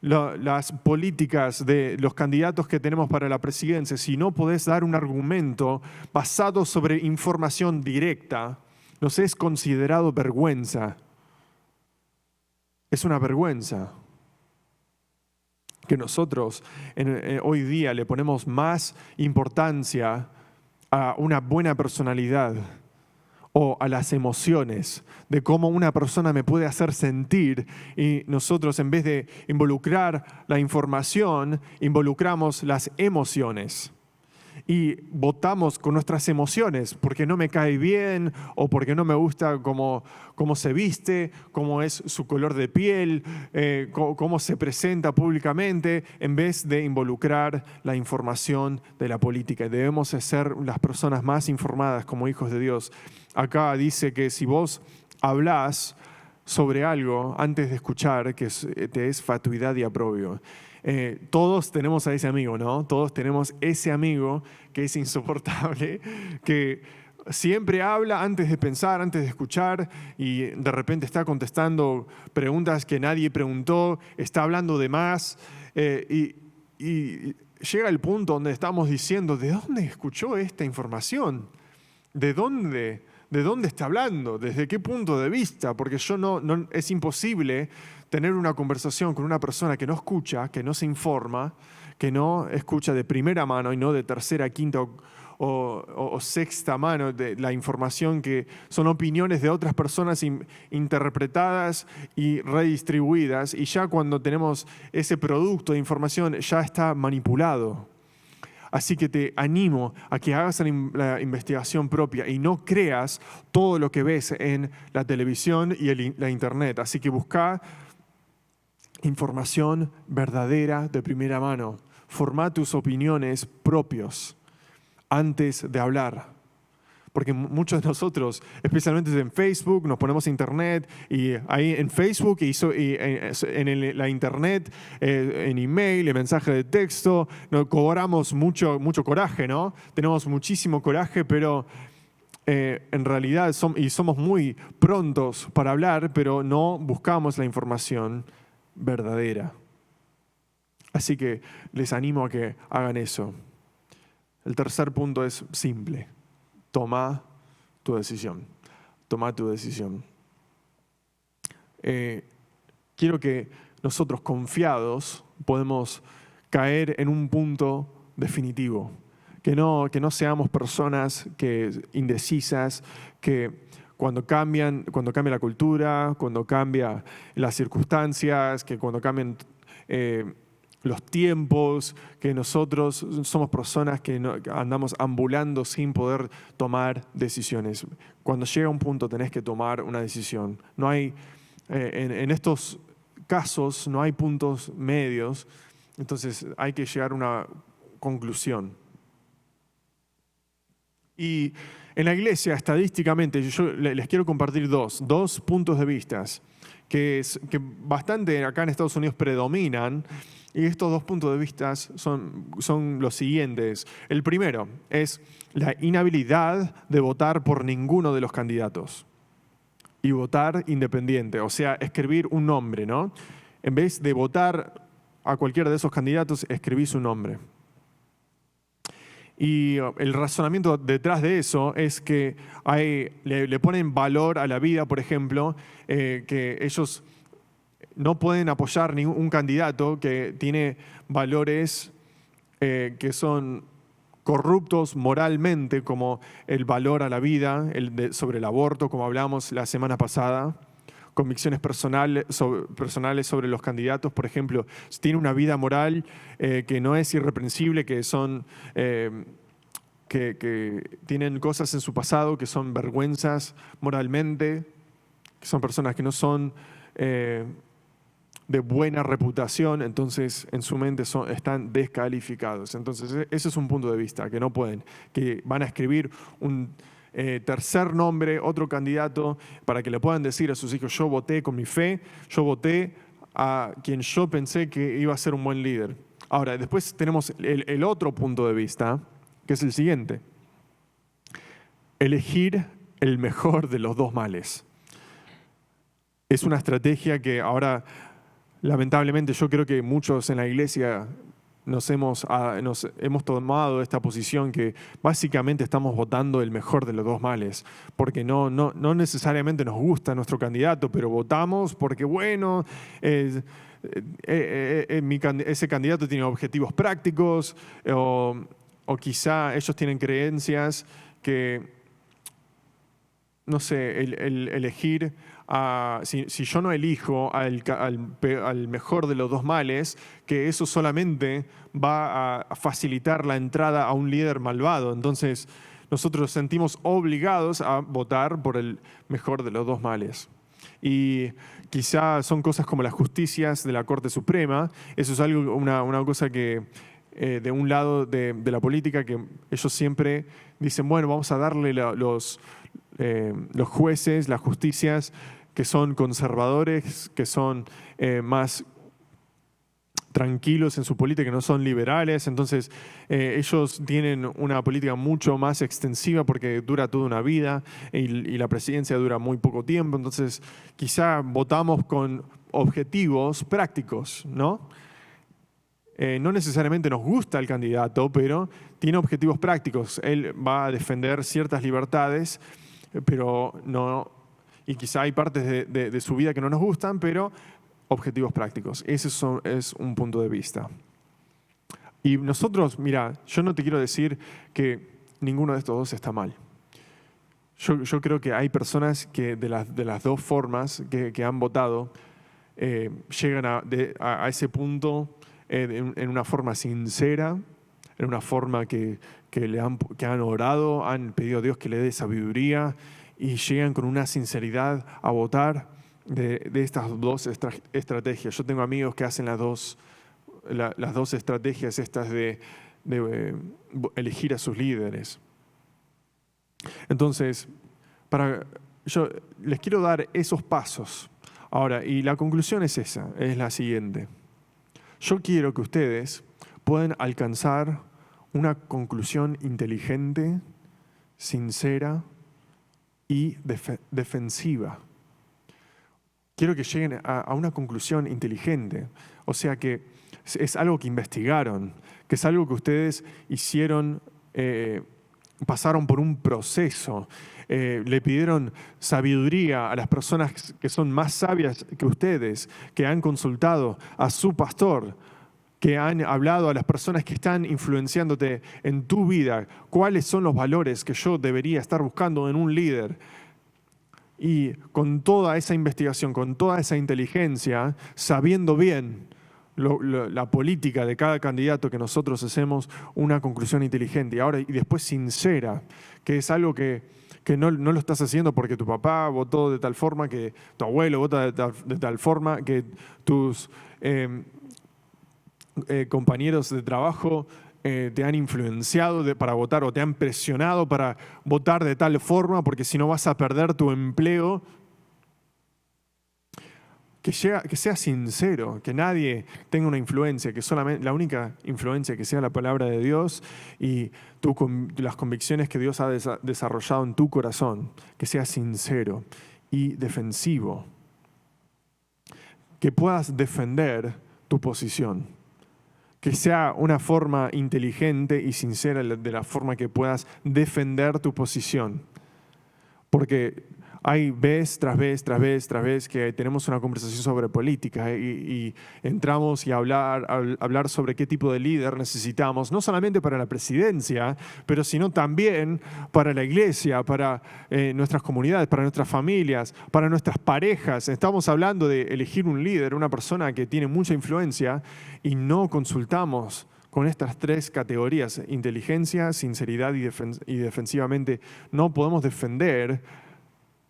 las políticas de los candidatos que tenemos para la presidencia, si no podés dar un argumento basado sobre información directa, nos es considerado vergüenza. Es una vergüenza que nosotros hoy día le ponemos más importancia a una buena personalidad o a las emociones, de cómo una persona me puede hacer sentir, y nosotros en vez de involucrar la información, involucramos las emociones. Y votamos con nuestras emociones, porque no me cae bien o porque no me gusta cómo se viste, cómo es su color de piel, cómo se presenta públicamente, en vez de involucrar la información de la política. Debemos ser las personas más informadas como hijos de Dios. Acá dice que si vos hablás sobre algo antes de escuchar, que te es fatuidad y aprobio. Todos tenemos a ese amigo, ¿no? Todos tenemos ese amigo que es insoportable, que siempre habla antes de pensar, antes de escuchar, y de repente está contestando preguntas que nadie preguntó, está hablando de más, y llega el punto donde estamos diciendo, ¿de dónde escuchó esta información? ¿De dónde está hablando? ¿Desde qué punto de vista? Porque es imposible tener una conversación con una persona que no escucha, que no se informa, que no escucha de primera mano y no de tercera, quinta o sexta mano de la información, que son opiniones de otras personas interpretadas y redistribuidas, y ya cuando tenemos ese producto de información ya está manipulado. Así que te animo a que hagas la investigación propia y no creas todo lo que ves en la televisión y la internet. Así que busca información verdadera de primera mano. Forma tus opiniones propios antes de hablar. Porque muchos de nosotros, especialmente en Facebook, nos ponemos a internet y ahí en Facebook y en la internet, en email, en mensaje de texto, nos cobramos mucho coraje, ¿no? Tenemos muchísimo coraje, pero en realidad somos muy prontos para hablar, pero no buscamos la información verdadera. Así que les animo a que hagan eso. El tercer punto es simple. Toma tu decisión. Toma tu decisión. Quiero que nosotros, confiados, podemos caer en un punto definitivo. Que no seamos personas indecisas, que cuando cambia la cultura, cuando cambian las circunstancias, que cuando cambian los tiempos, que nosotros somos personas que andamos ambulando sin poder tomar decisiones. Cuando llega un punto tenés que tomar una decisión. No hay, en estos casos no hay puntos medios, entonces hay que llegar a una conclusión. Y en la iglesia, estadísticamente, yo les quiero compartir dos puntos de vista que bastante acá en Estados Unidos predominan. Y estos dos puntos de vista son los siguientes. El primero es la inhabilidad de votar por ninguno de los candidatos y votar independiente, o sea, escribir un nombre, ¿no? En vez de votar a cualquiera de esos candidatos, escribís un nombre. Y el razonamiento detrás de eso es que le ponen valor a la vida, por ejemplo, que ellos no pueden apoyar ningún candidato que tiene valores que son corruptos moralmente, como el valor a la vida, sobre el aborto, como hablamos la semana pasada, convicciones personales sobre los candidatos, por ejemplo, si tiene una vida moral que no es irreprensible, que son que tienen cosas en su pasado que son vergüenzas moralmente, que son personas que no son de buena reputación, entonces en su mente están descalificados. Entonces ese es un punto de vista, que no pueden, que van a escribir un tercer nombre, otro candidato, para que le puedan decir a sus hijos: yo voté con mi fe, yo voté a quien yo pensé que iba a ser un buen líder. Ahora, después tenemos el otro punto de vista, que es el siguiente: elegir el mejor de los dos males. Es una estrategia que ahora, lamentablemente, yo creo que muchos en la iglesia nos hemos tomado esta posición, que básicamente estamos votando el mejor de los dos males, porque no necesariamente nos gusta nuestro candidato, pero votamos porque, bueno, ese candidato tiene objetivos prácticos, o quizá ellos tienen creencias que, no sé, el elegir, si yo no elijo al mejor de los dos males, que eso solamente va a facilitar la entrada a un líder malvado. Entonces nosotros nos sentimos obligados a votar por el mejor de los dos males. Y quizá son cosas como las justicias de la Corte Suprema. Eso es una cosa que de un lado de la política, que ellos siempre dicen: bueno, vamos a darle los jueces, las justicias que son conservadores, que son más tranquilos en su política, que no son liberales. Entonces ellos tienen una política mucho más extensiva porque dura toda una vida y la presidencia dura muy poco tiempo. Entonces quizá votamos con objetivos prácticos, ¿no? No necesariamente nos gusta el candidato, pero tiene objetivos prácticos. Él va a defender ciertas libertades, pero no, y quizá hay partes de su vida que no nos gustan, pero objetivos prácticos. Ese es un punto de vista. Y nosotros, mira, yo no te quiero decir que ninguno de estos dos está mal. Yo creo que hay personas que de las dos formas que han votado llegan a ese punto en una forma sincera, en una forma que han orado, han pedido a Dios que le dé sabiduría y llegan con una sinceridad a votar de estas dos estrategias. Yo tengo amigos que hacen las dos estrategias estas de elegir a sus líderes. Entonces, yo les quiero dar esos pasos. Ahora, y la conclusión es la siguiente. Yo quiero que ustedes puedan alcanzar una conclusión inteligente, sincera y defensiva. Quiero que lleguen a una conclusión inteligente. O sea que es algo que investigaron, que es algo que ustedes hicieron, pasaron por un proceso, le pidieron sabiduría a las personas que son más sabias que ustedes, que han consultado a su pastor, que han hablado a las personas que están influenciándote en tu vida, cuáles son los valores que yo debería estar buscando en un líder. Y con toda esa investigación, con toda esa inteligencia, sabiendo bien la política de cada candidato que nosotros hacemos, una conclusión inteligente. Y después sincera, que es algo que no lo estás haciendo porque tu papá votó de tal forma, que tu abuelo vota de tal forma, que tus compañeros de trabajo te han influenciado para votar o te han presionado para votar de tal forma porque si no vas a perder tu empleo. Que sea sincero, que nadie tenga una influencia, que solamente la única influencia que sea la palabra de Dios y las convicciones que Dios ha desarrollado en tu corazón, que sea sincero y defensivo. Que puedas defender tu posición. Que sea una forma inteligente y sincera de la forma que puedas defender tu posición. Porque hay vez tras vez que tenemos una conversación sobre política y entramos y hablar sobre qué tipo de líder necesitamos, no solamente para la presidencia, pero sino también para la iglesia, para nuestras comunidades, para nuestras familias, para nuestras parejas. Estamos hablando de elegir un líder, una persona que tiene mucha influencia y no consultamos con estas tres categorías, inteligencia, sinceridad y defensivamente. No podemos defender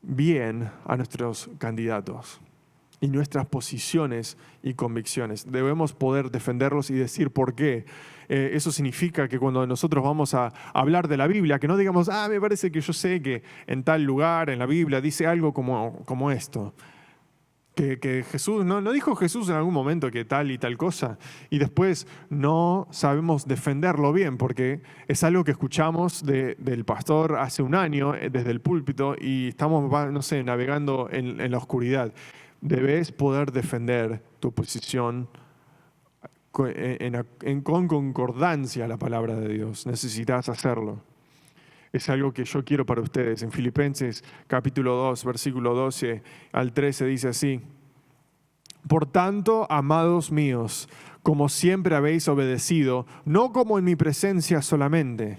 bien a nuestros candidatos y nuestras posiciones y convicciones. Debemos poder defenderlos y decir por qué. Eso significa que cuando nosotros vamos a hablar de la Biblia, que no digamos, me parece que yo sé que en tal lugar, en la Biblia, dice algo como esto. Que Jesús, ¿no dijo Jesús en algún momento que tal y tal cosa? Y después no sabemos defenderlo bien porque es algo que escuchamos del pastor hace un año desde el púlpito y estamos, navegando en la oscuridad. Debes poder defender tu posición con concordancia a la palabra de Dios. Necesitas hacerlo. Es algo que yo quiero para ustedes. En Filipenses capítulo 2, versículo 12 al 13 dice así: Por tanto, amados míos, como siempre habéis obedecido, no como en mi presencia solamente,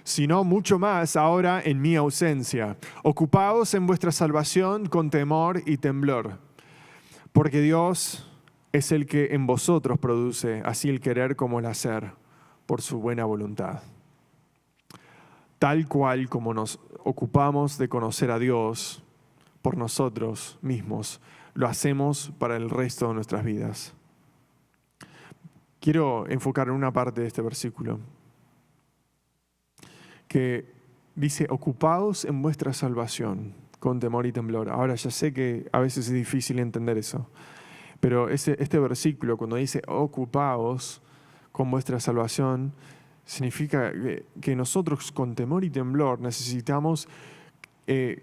sino mucho más ahora en mi ausencia, ocupaos en vuestra salvación con temor y temblor, porque Dios es el que en vosotros produce así el querer como el hacer por su buena voluntad. Tal cual como nos ocupamos de conocer a Dios por nosotros mismos, lo hacemos para el resto de nuestras vidas. Quiero enfocar en una parte de este versículo que dice, ocupaos en vuestra salvación con temor y temblor. Ahora ya sé que a veces es difícil entender eso, pero este versículo cuando dice ocupaos con vuestra salvación, significa que nosotros con temor y temblor necesitamos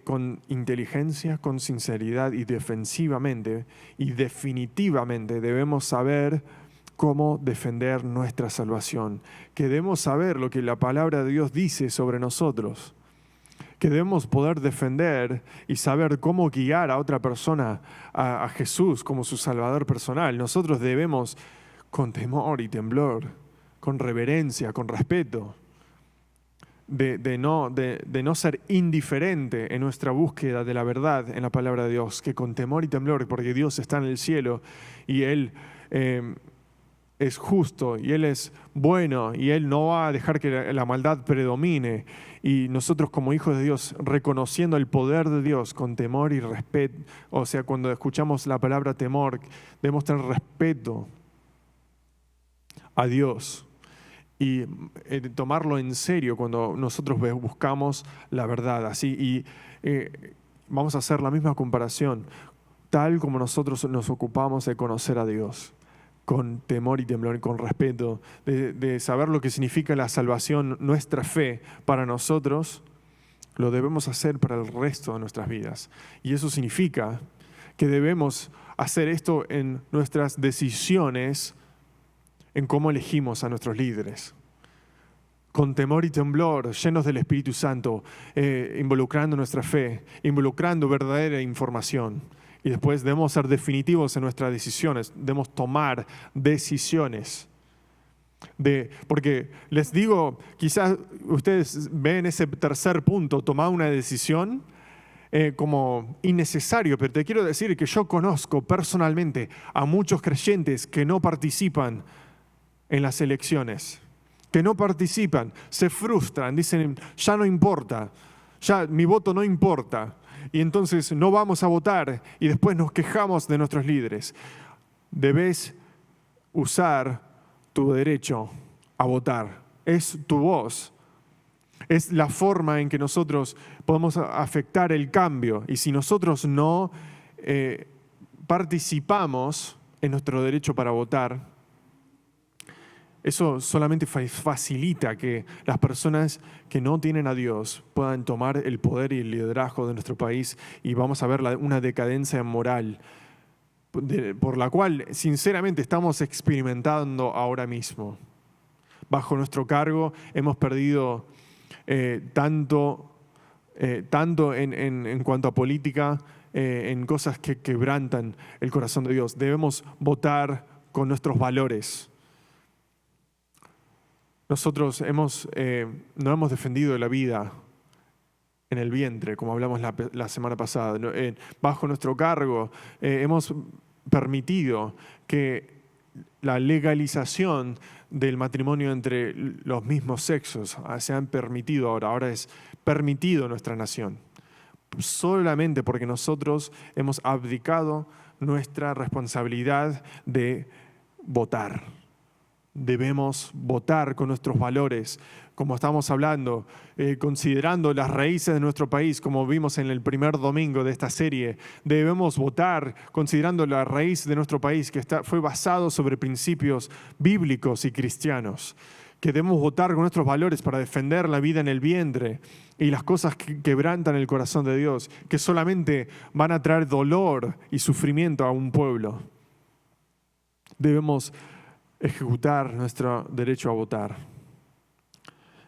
con inteligencia, con sinceridad y defensivamente y definitivamente debemos saber cómo defender nuestra salvación, que debemos saber lo que la palabra de Dios dice sobre nosotros, que debemos poder defender y saber cómo guiar a otra persona a Jesús como su Salvador personal. Nosotros debemos con temor y temblor, con reverencia, con respeto, de no ser indiferente en nuestra búsqueda de la verdad en la palabra de Dios, que con temor y temblor, porque Dios está en el cielo y Él es justo y Él es bueno y Él no va a dejar que la maldad predomine. Y nosotros como hijos de Dios, reconociendo el poder de Dios con temor y respeto, o sea, cuando escuchamos la palabra temor, debemos tener respeto a Dios y tomarlo en serio cuando nosotros buscamos la verdad. Así, y vamos a hacer la misma comparación, tal como nosotros nos ocupamos de conocer a Dios, con temor y temblor, con respeto, de saber lo que significa la salvación, nuestra fe para nosotros, lo debemos hacer para el resto de nuestras vidas. Y eso significa que debemos hacer esto en nuestras decisiones, en cómo elegimos a nuestros líderes. Con temor y temblor, llenos del Espíritu Santo, involucrando nuestra fe, involucrando verdadera información. Y después debemos ser definitivos en nuestras decisiones, debemos tomar decisiones. Porque les digo, quizás ustedes ven ese tercer punto, tomar una decisión, como innecesario, pero te quiero decir que yo conozco personalmente a muchos creyentes que no participan en las elecciones, que no participan, se frustran, dicen, ya no importa, ya mi voto no importa. Y entonces no vamos a votar y después nos quejamos de nuestros líderes. Debes usar tu derecho a votar. Es tu voz. Es la forma en que nosotros podemos afectar el cambio. Y si nosotros no participamos en nuestro derecho para votar, eso solamente facilita que las personas que no tienen a Dios puedan tomar el poder y el liderazgo de nuestro país, y vamos a ver una decadencia moral por la cual sinceramente estamos experimentando ahora mismo. Bajo nuestro cargo hemos perdido tanto en cuanto a política, en cosas que quebrantan el corazón de Dios. Debemos votar con nuestros valores. Nosotros no hemos defendido la vida en el vientre, como hablamos la semana pasada. Bajo nuestro cargo hemos permitido que la legalización del matrimonio entre los mismos sexos se han permitido ahora es permitido en nuestra nación. Solamente porque nosotros hemos abdicado nuestra responsabilidad de votar. Debemos votar con nuestros valores, como estamos hablando, considerando las raíces de nuestro país, como vimos en el primer domingo de esta serie. Debemos votar considerando la raíz de nuestro país, que fue basado sobre principios bíblicos y cristianos. Que debemos votar con nuestros valores para defender la vida en el vientre y las cosas que quebrantan el corazón de Dios, que solamente van a traer dolor y sufrimiento a un pueblo. Debemos ejecutar nuestro derecho a votar.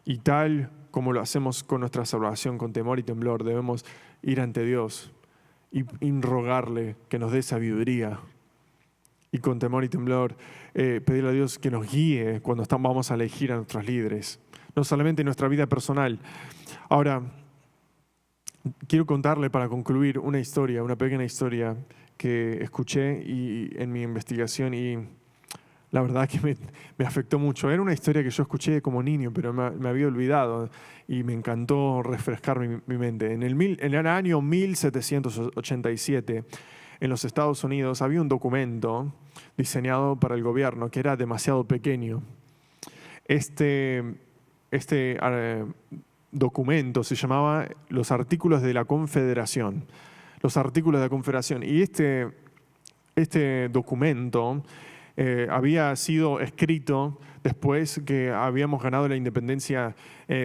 Y tal como lo hacemos con nuestra salvación, con temor y temblor, debemos ir ante Dios y rogarle que nos dé sabiduría. Y con temor y temblor pedirle a Dios que nos guíe cuando vamos a elegir a nuestros líderes. No solamente en nuestra vida personal. Ahora, quiero contarle para concluir una pequeña historia que escuché en mi investigación, y la verdad que me afectó mucho. Era una historia que yo escuché como niño, pero me había olvidado y me encantó refrescar mi mente. En el año 1787, en los Estados Unidos, había un documento diseñado para el gobierno que era demasiado pequeño. Este documento se llamaba Los Artículos de la Confederación. Los Artículos de la Confederación. Y este documento había sido escrito después que habíamos ganado la independencia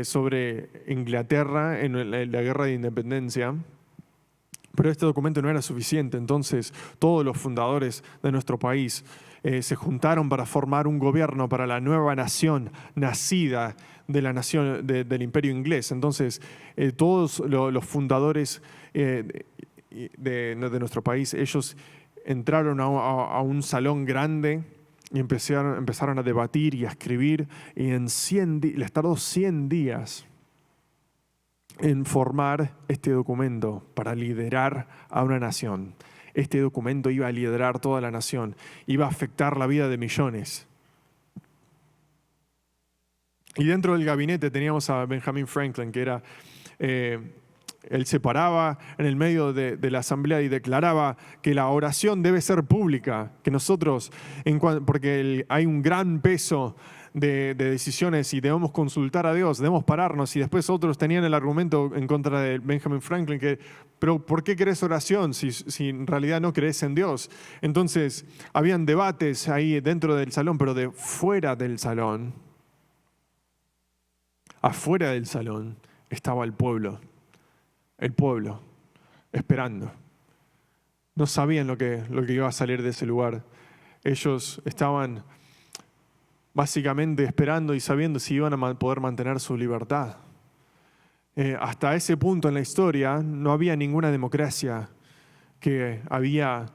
sobre Inglaterra en la Guerra de Independencia. Pero este documento no era suficiente, entonces todos los fundadores de nuestro país se juntaron para formar un gobierno para la nueva nación nacida de la nación del Imperio Inglés. Entonces todos los fundadores de nuestro país, ellos entraron a un salón grande y empezaron a debatir y a escribir, y les tardó 100 días en formar este documento para liderar a una nación. Este documento iba a liderar toda la nación, iba a afectar la vida de millones. Y dentro del gabinete teníamos a Benjamin Franklin, que era, él se paraba en el medio de la asamblea y declaraba que la oración debe ser pública, que nosotros, porque hay un gran peso de decisiones y debemos consultar a Dios, debemos pararnos. Y después otros tenían el argumento en contra de Benjamin Franklin, pero ¿por qué querés oración si en realidad no crees en Dios? Entonces, habían debates ahí dentro del salón, pero de fuera del salón, afuera del salón, estaba el pueblo, esperando. No sabían lo que iba a salir de ese lugar. Ellos estaban básicamente esperando y sabiendo si iban a poder mantener su libertad. Hasta ese punto en la historia no había ninguna democracia que había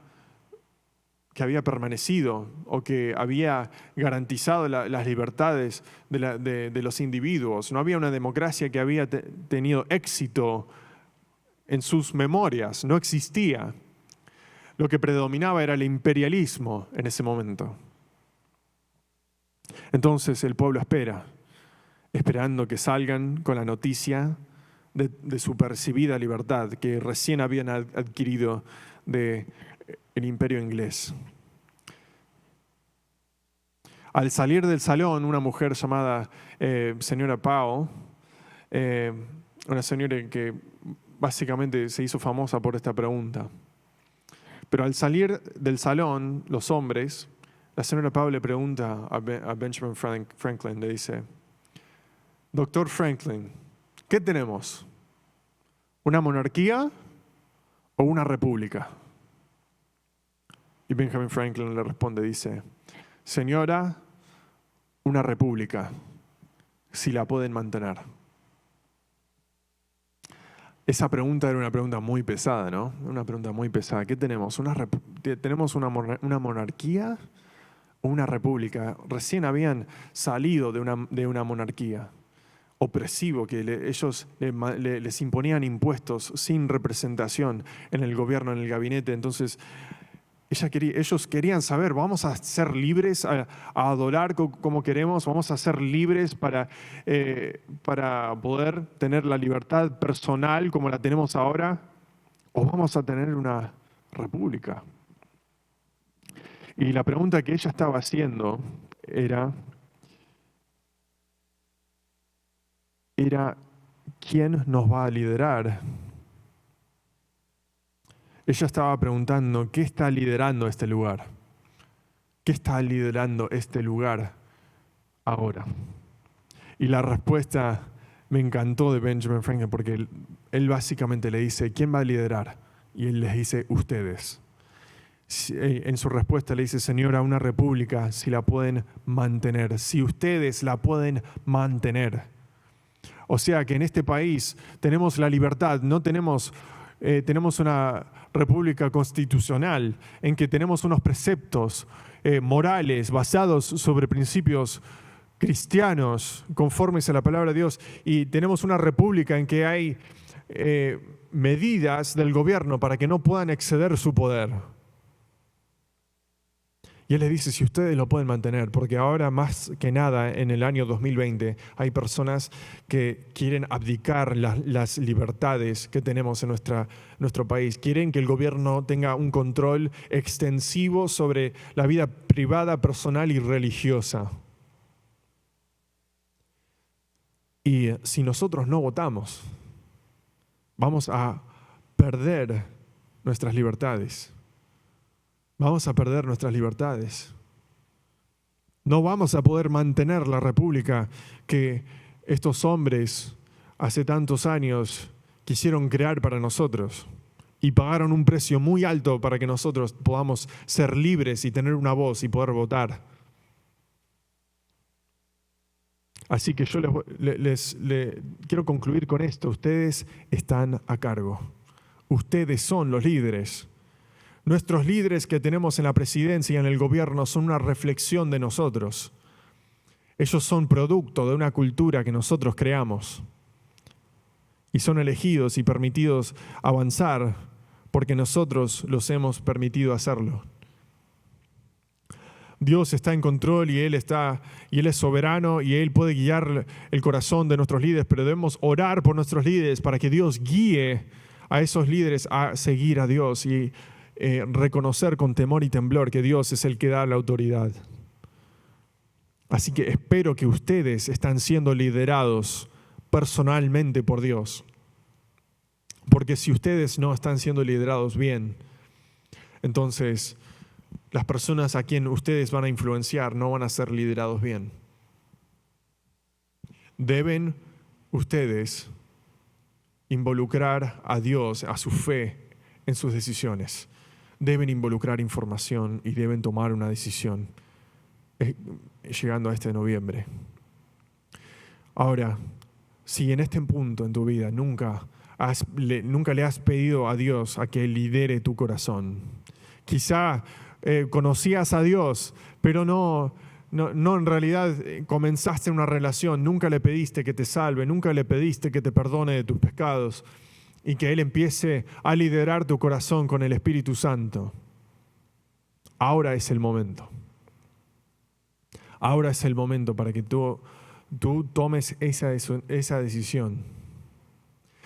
permanecido o que había garantizado las libertades de los individuos. No había una democracia que había tenido éxito en sus memorias, no existía. Lo que predominaba era el imperialismo en ese momento. Entonces el pueblo esperando que salgan con la noticia de su percibida libertad que recién habían adquirido del imperio inglés. Al salir del salón, una mujer llamada señora Powell, una señora que básicamente se hizo famosa por esta pregunta. Pero al salir del salón, los hombres, la señora Powell le pregunta a Benjamin Franklin, le dice: Doctor Franklin, ¿qué tenemos? ¿Una monarquía o una república? Y Benjamin Franklin le responde, dice: Señora, una república, si la pueden mantener. Esa pregunta era una pregunta muy pesada, ¿no? Una pregunta muy pesada. ¿Qué tenemos? ¿Tenemos una monarquía o una república? Recién habían salido de una monarquía opresivo, que ellos les imponían impuestos sin representación en el gobierno, en el gabinete. Entonces, ellos querían saber, ¿vamos a ser libres a adorar como queremos? ¿Vamos a ser libres para poder tener la libertad personal como la tenemos ahora? ¿O vamos a tener una república? Y la pregunta que ella estaba haciendo era ¿quién nos va a liderar? Ella estaba preguntando, ¿qué está liderando este lugar? ¿Qué está liderando este lugar ahora? Y la respuesta me encantó de Benjamin Franklin, porque él básicamente le dice, ¿quién va a liderar? Y él les dice, ustedes. En su respuesta le dice, señora, una república, si la pueden mantener, si ustedes la pueden mantener. O sea que en este país tenemos la libertad, no tenemos una república constitucional en que tenemos unos preceptos morales basados sobre principios cristianos conformes a la palabra de Dios, y tenemos una república en que hay medidas del gobierno para que no puedan exceder su poder. Y él les dice, si ustedes lo pueden mantener, porque ahora más que nada en el año 2020 hay personas que quieren abdicar las libertades que tenemos en nuestro país. Quieren que el gobierno tenga un control extensivo sobre la vida privada, personal y religiosa. Y si nosotros no votamos, vamos a perder nuestras libertades. Vamos a perder nuestras libertades. No vamos a poder mantener la república que estos hombres hace tantos años quisieron crear para nosotros y pagaron un precio muy alto para que nosotros podamos ser libres y tener una voz y poder votar. Así que yo les quiero concluir con esto. Ustedes están a cargo. Ustedes son los líderes. Nuestros líderes que tenemos en la presidencia y en el gobierno son una reflexión de nosotros. Ellos son producto de una cultura que nosotros creamos. y son elegidos y permitidos avanzar porque nosotros los hemos permitido hacerlo. Dios está en control y Él es soberano y Él puede guiar el corazón de nuestros líderes, pero debemos orar por nuestros líderes para que Dios guíe a esos líderes a seguir a Dios y reconocer con temor y temblor que Dios es el que da la autoridad. Así que espero que ustedes están siendo liderados personalmente por Dios. Porque si ustedes no están siendo liderados bien, entonces las personas a quien ustedes van a influenciar no van a ser liderados bien. Deben ustedes involucrar a Dios, a su fe, en sus decisiones. Deben involucrar información y deben tomar una decisión llegando a este noviembre. Ahora, si en este punto en tu vida nunca le has pedido a Dios a que lidere tu corazón, quizá conocías a Dios, pero no en realidad comenzaste una relación, nunca le pediste que te salve, nunca le pediste que te perdone de tus pecados y que Él empiece a liderar tu corazón con el Espíritu Santo. Ahora es el momento. Ahora es el momento para que tú tomes esa decisión.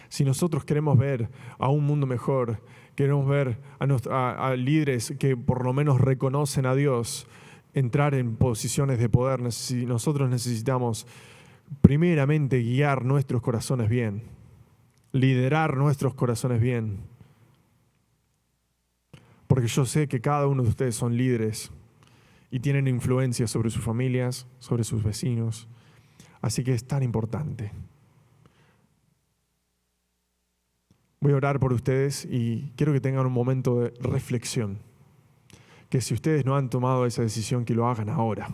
Si nosotros queremos ver a un mundo mejor, queremos ver a líderes que por lo menos reconocen a Dios, entrar en posiciones de poder, nosotros necesitamos primeramente guiar nuestros corazones bien, liderar nuestros corazones bien. Porque yo sé que cada uno de ustedes son líderes y tienen influencia sobre sus familias, sobre sus vecinos. Así que es tan importante. Voy a orar por ustedes y quiero que tengan un momento de reflexión. Que si ustedes no han tomado esa decisión, que lo hagan ahora.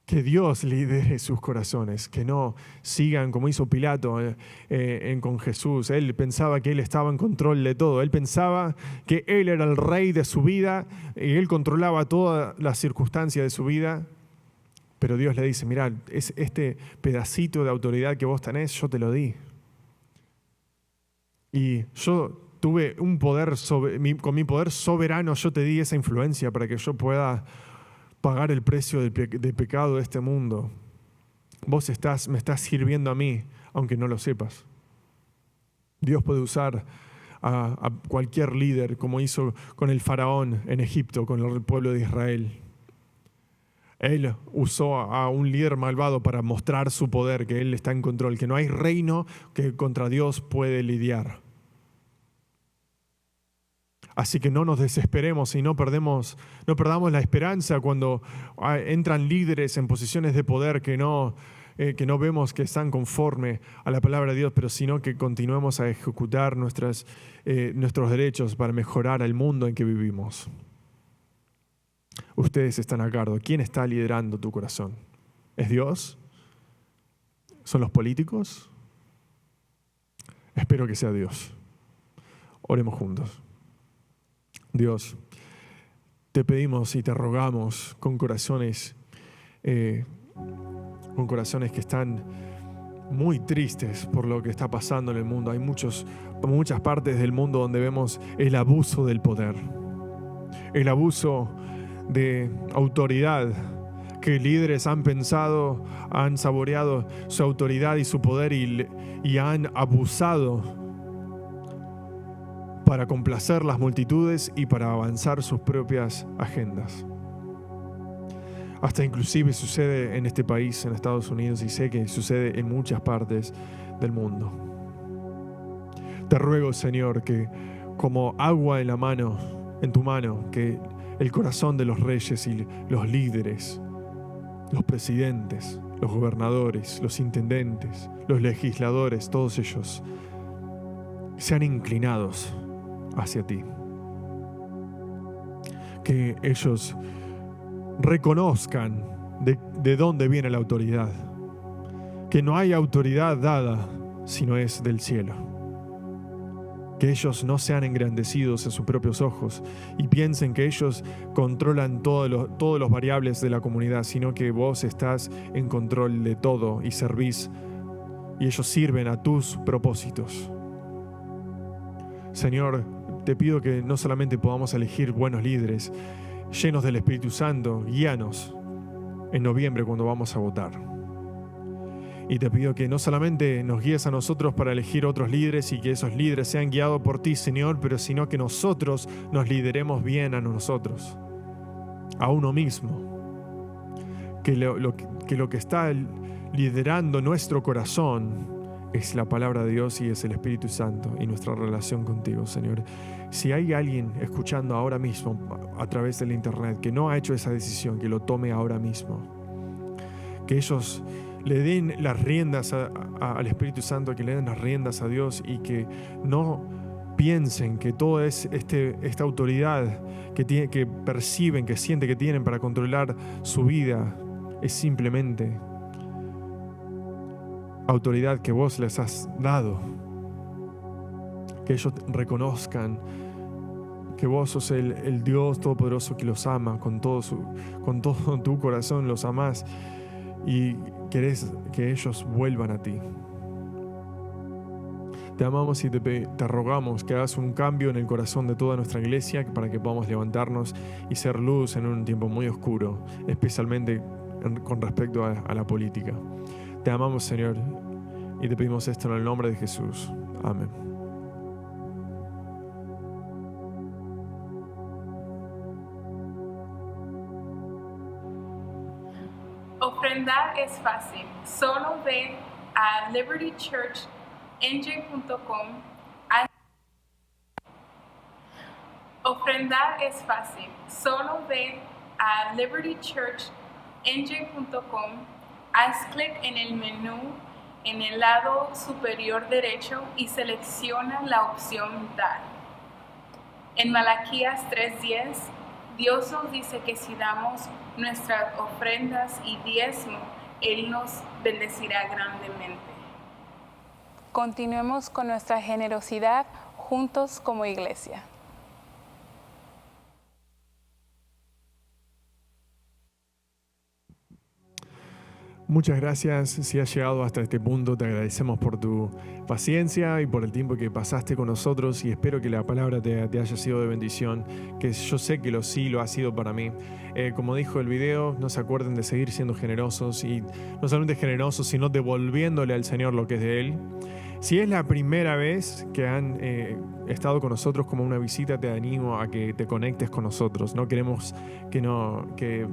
Que Dios lidere sus corazones, que no sigan como hizo Pilato con Jesús. Él pensaba que Él estaba en control de todo. Él pensaba que Él era el rey de su vida y Él controlaba todas las circunstancias de su vida. Pero Dios le dice, mirá, este pedacito de autoridad que vos tenés, yo te lo di. Y yo tuve un poder, con mi poder soberano, yo te di esa influencia para que yo pueda pagar el precio del pecado de este mundo. Vos me estás sirviendo a mí, aunque no lo sepas. Dios puede usar a cualquier líder, como hizo con el faraón en Egipto, con el pueblo de Israel. Él usó a un líder malvado para mostrar su poder, que Él está en control, que no hay reino que contra Dios puede lidiar. Así que no nos desesperemos y no perdamos la esperanza cuando entran líderes en posiciones de poder que no vemos que están conforme a la palabra de Dios, pero sino que continuemos a ejecutar nuestros derechos para mejorar el mundo en que vivimos. Ustedes están a cargo. ¿Quién está liderando tu corazón? ¿Es Dios? ¿Son los políticos? Espero que sea Dios. Oremos juntos. Dios, te pedimos y te rogamos con corazones que están muy tristes por lo que está pasando en el mundo. Hay muchas partes del mundo donde vemos el abuso del poder, el abuso de autoridad, que líderes han pensado, han saboreado su autoridad y su poder y han abusado para complacer las multitudes y para avanzar sus propias agendas. Hasta inclusive sucede en este país, en Estados Unidos, y sé que sucede en muchas partes del mundo. Te ruego, Señor, que como agua en tu mano, que el corazón de los reyes y los líderes, los presidentes, los gobernadores, los intendentes, los legisladores, todos ellos sean inclinados hacia ti. Que ellos reconozcan de dónde viene la autoridad. Que no hay autoridad dada si no es del cielo. Que ellos no sean engrandecidos en sus propios ojos y piensen que ellos controlan todos los variables de la comunidad, sino que vos estás en control de todo y servís y ellos sirven a tus propósitos. Señor, te pido que no solamente podamos elegir buenos líderes, llenos del Espíritu Santo, guíanos en noviembre cuando vamos a votar. Y te pido que no solamente nos guíes a nosotros para elegir otros líderes y que esos líderes sean guiados por ti, Señor, pero sino que nosotros nos lideremos bien a nosotros, a uno mismo. Que lo que está liderando nuestro corazón es la palabra de Dios y es el Espíritu Santo y nuestra relación contigo, Señor. Si hay alguien escuchando ahora mismo a través del internet que no ha hecho esa decisión, que lo tome ahora mismo. Que ellos le den las riendas al Espíritu Santo, que le den las riendas a Dios y que no piensen que todo es esta autoridad que perciben, que sienten que tienen para controlar su vida, es simplemente autoridad que vos les has dado. Que ellos reconozcan que vos sos el Dios Todopoderoso que los ama con todo tu corazón, los amás y querés que ellos vuelvan a ti. Te amamos y te rogamos que hagas un cambio en el corazón de toda nuestra iglesia para que podamos levantarnos y ser luz en un tiempo muy oscuro, especialmente con respecto a la política. Te amamos, Señor, y te pedimos esto en el nombre de Jesús. Amén. Ofrendar es fácil. Solo ve a libertychurchengine.com. Ofrendar es fácil. Solo ve a libertychurchengine.com. Haz clic en el menú en el lado superior derecho y selecciona la opción Dar. En Malaquías 3:10, Dios nos dice que si damos nuestras ofrendas y diezmo, Él nos bendecirá grandemente. Continuemos con nuestra generosidad juntos como iglesia. Muchas gracias. Si has llegado hasta este punto, te agradecemos por tu paciencia y por el tiempo que pasaste con nosotros y espero que la palabra te haya sido de bendición, que yo sé que lo ha sido para mí. Como dijo el video, no se acuerden de seguir siendo generosos y no solamente generosos, sino devolviéndole al Señor lo que es de Él. Si es la primera vez que han estado con nosotros como una visita, te animo a que te conectes con nosotros. No queremos que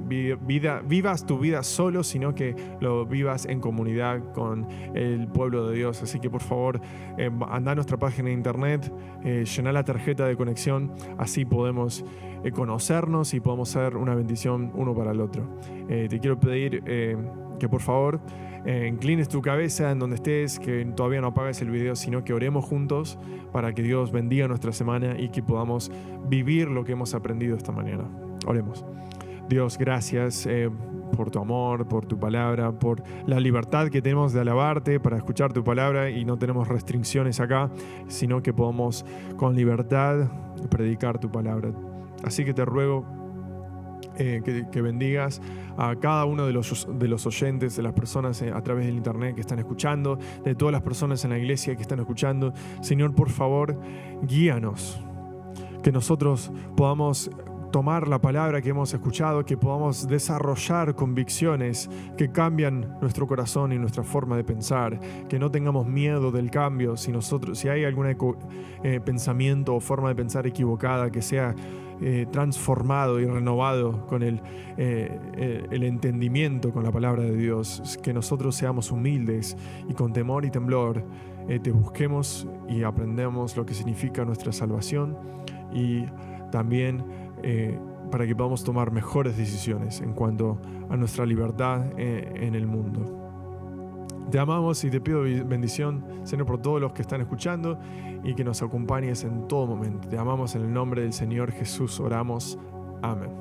vivas tu vida solo, sino que lo vivas en comunidad con el pueblo de Dios. Así que por favor, anda a nuestra página de internet, llená la tarjeta de conexión, así podemos conocernos y podemos ser una bendición uno para el otro. Te quiero pedir que por favor inclines tu cabeza en donde estés, que todavía no apagues el video, sino que oremos juntos para que Dios bendiga nuestra semana y que podamos vivir lo que hemos aprendido esta mañana. Oremos. Dios, gracias por tu amor, por tu palabra, por la libertad que tenemos de alabarte, para escuchar tu palabra y no tenemos restricciones acá, sino que podamos con libertad predicar tu palabra. Así que te ruego que bendigas a cada uno de los oyentes, de las personas a través del internet que están escuchando, de todas las personas en la iglesia que están escuchando. Señor, por favor, guíanos, que nosotros podamos tomar la palabra que hemos escuchado, que podamos desarrollar convicciones que cambian nuestro corazón y nuestra forma de pensar, que no tengamos miedo del cambio. Si hay algún pensamiento o forma de pensar equivocada, que sea transformado y renovado con el entendimiento con la palabra de Dios, que nosotros seamos humildes y con temor y temblor te busquemos y aprendamos lo que significa nuestra salvación y también para que podamos tomar mejores decisiones en cuanto a nuestra libertad en el mundo. Te amamos y te pido bendición, Señor, por todos los que están escuchando y que nos acompañes en todo momento. Te amamos en el nombre del Señor Jesús, oramos. Amén.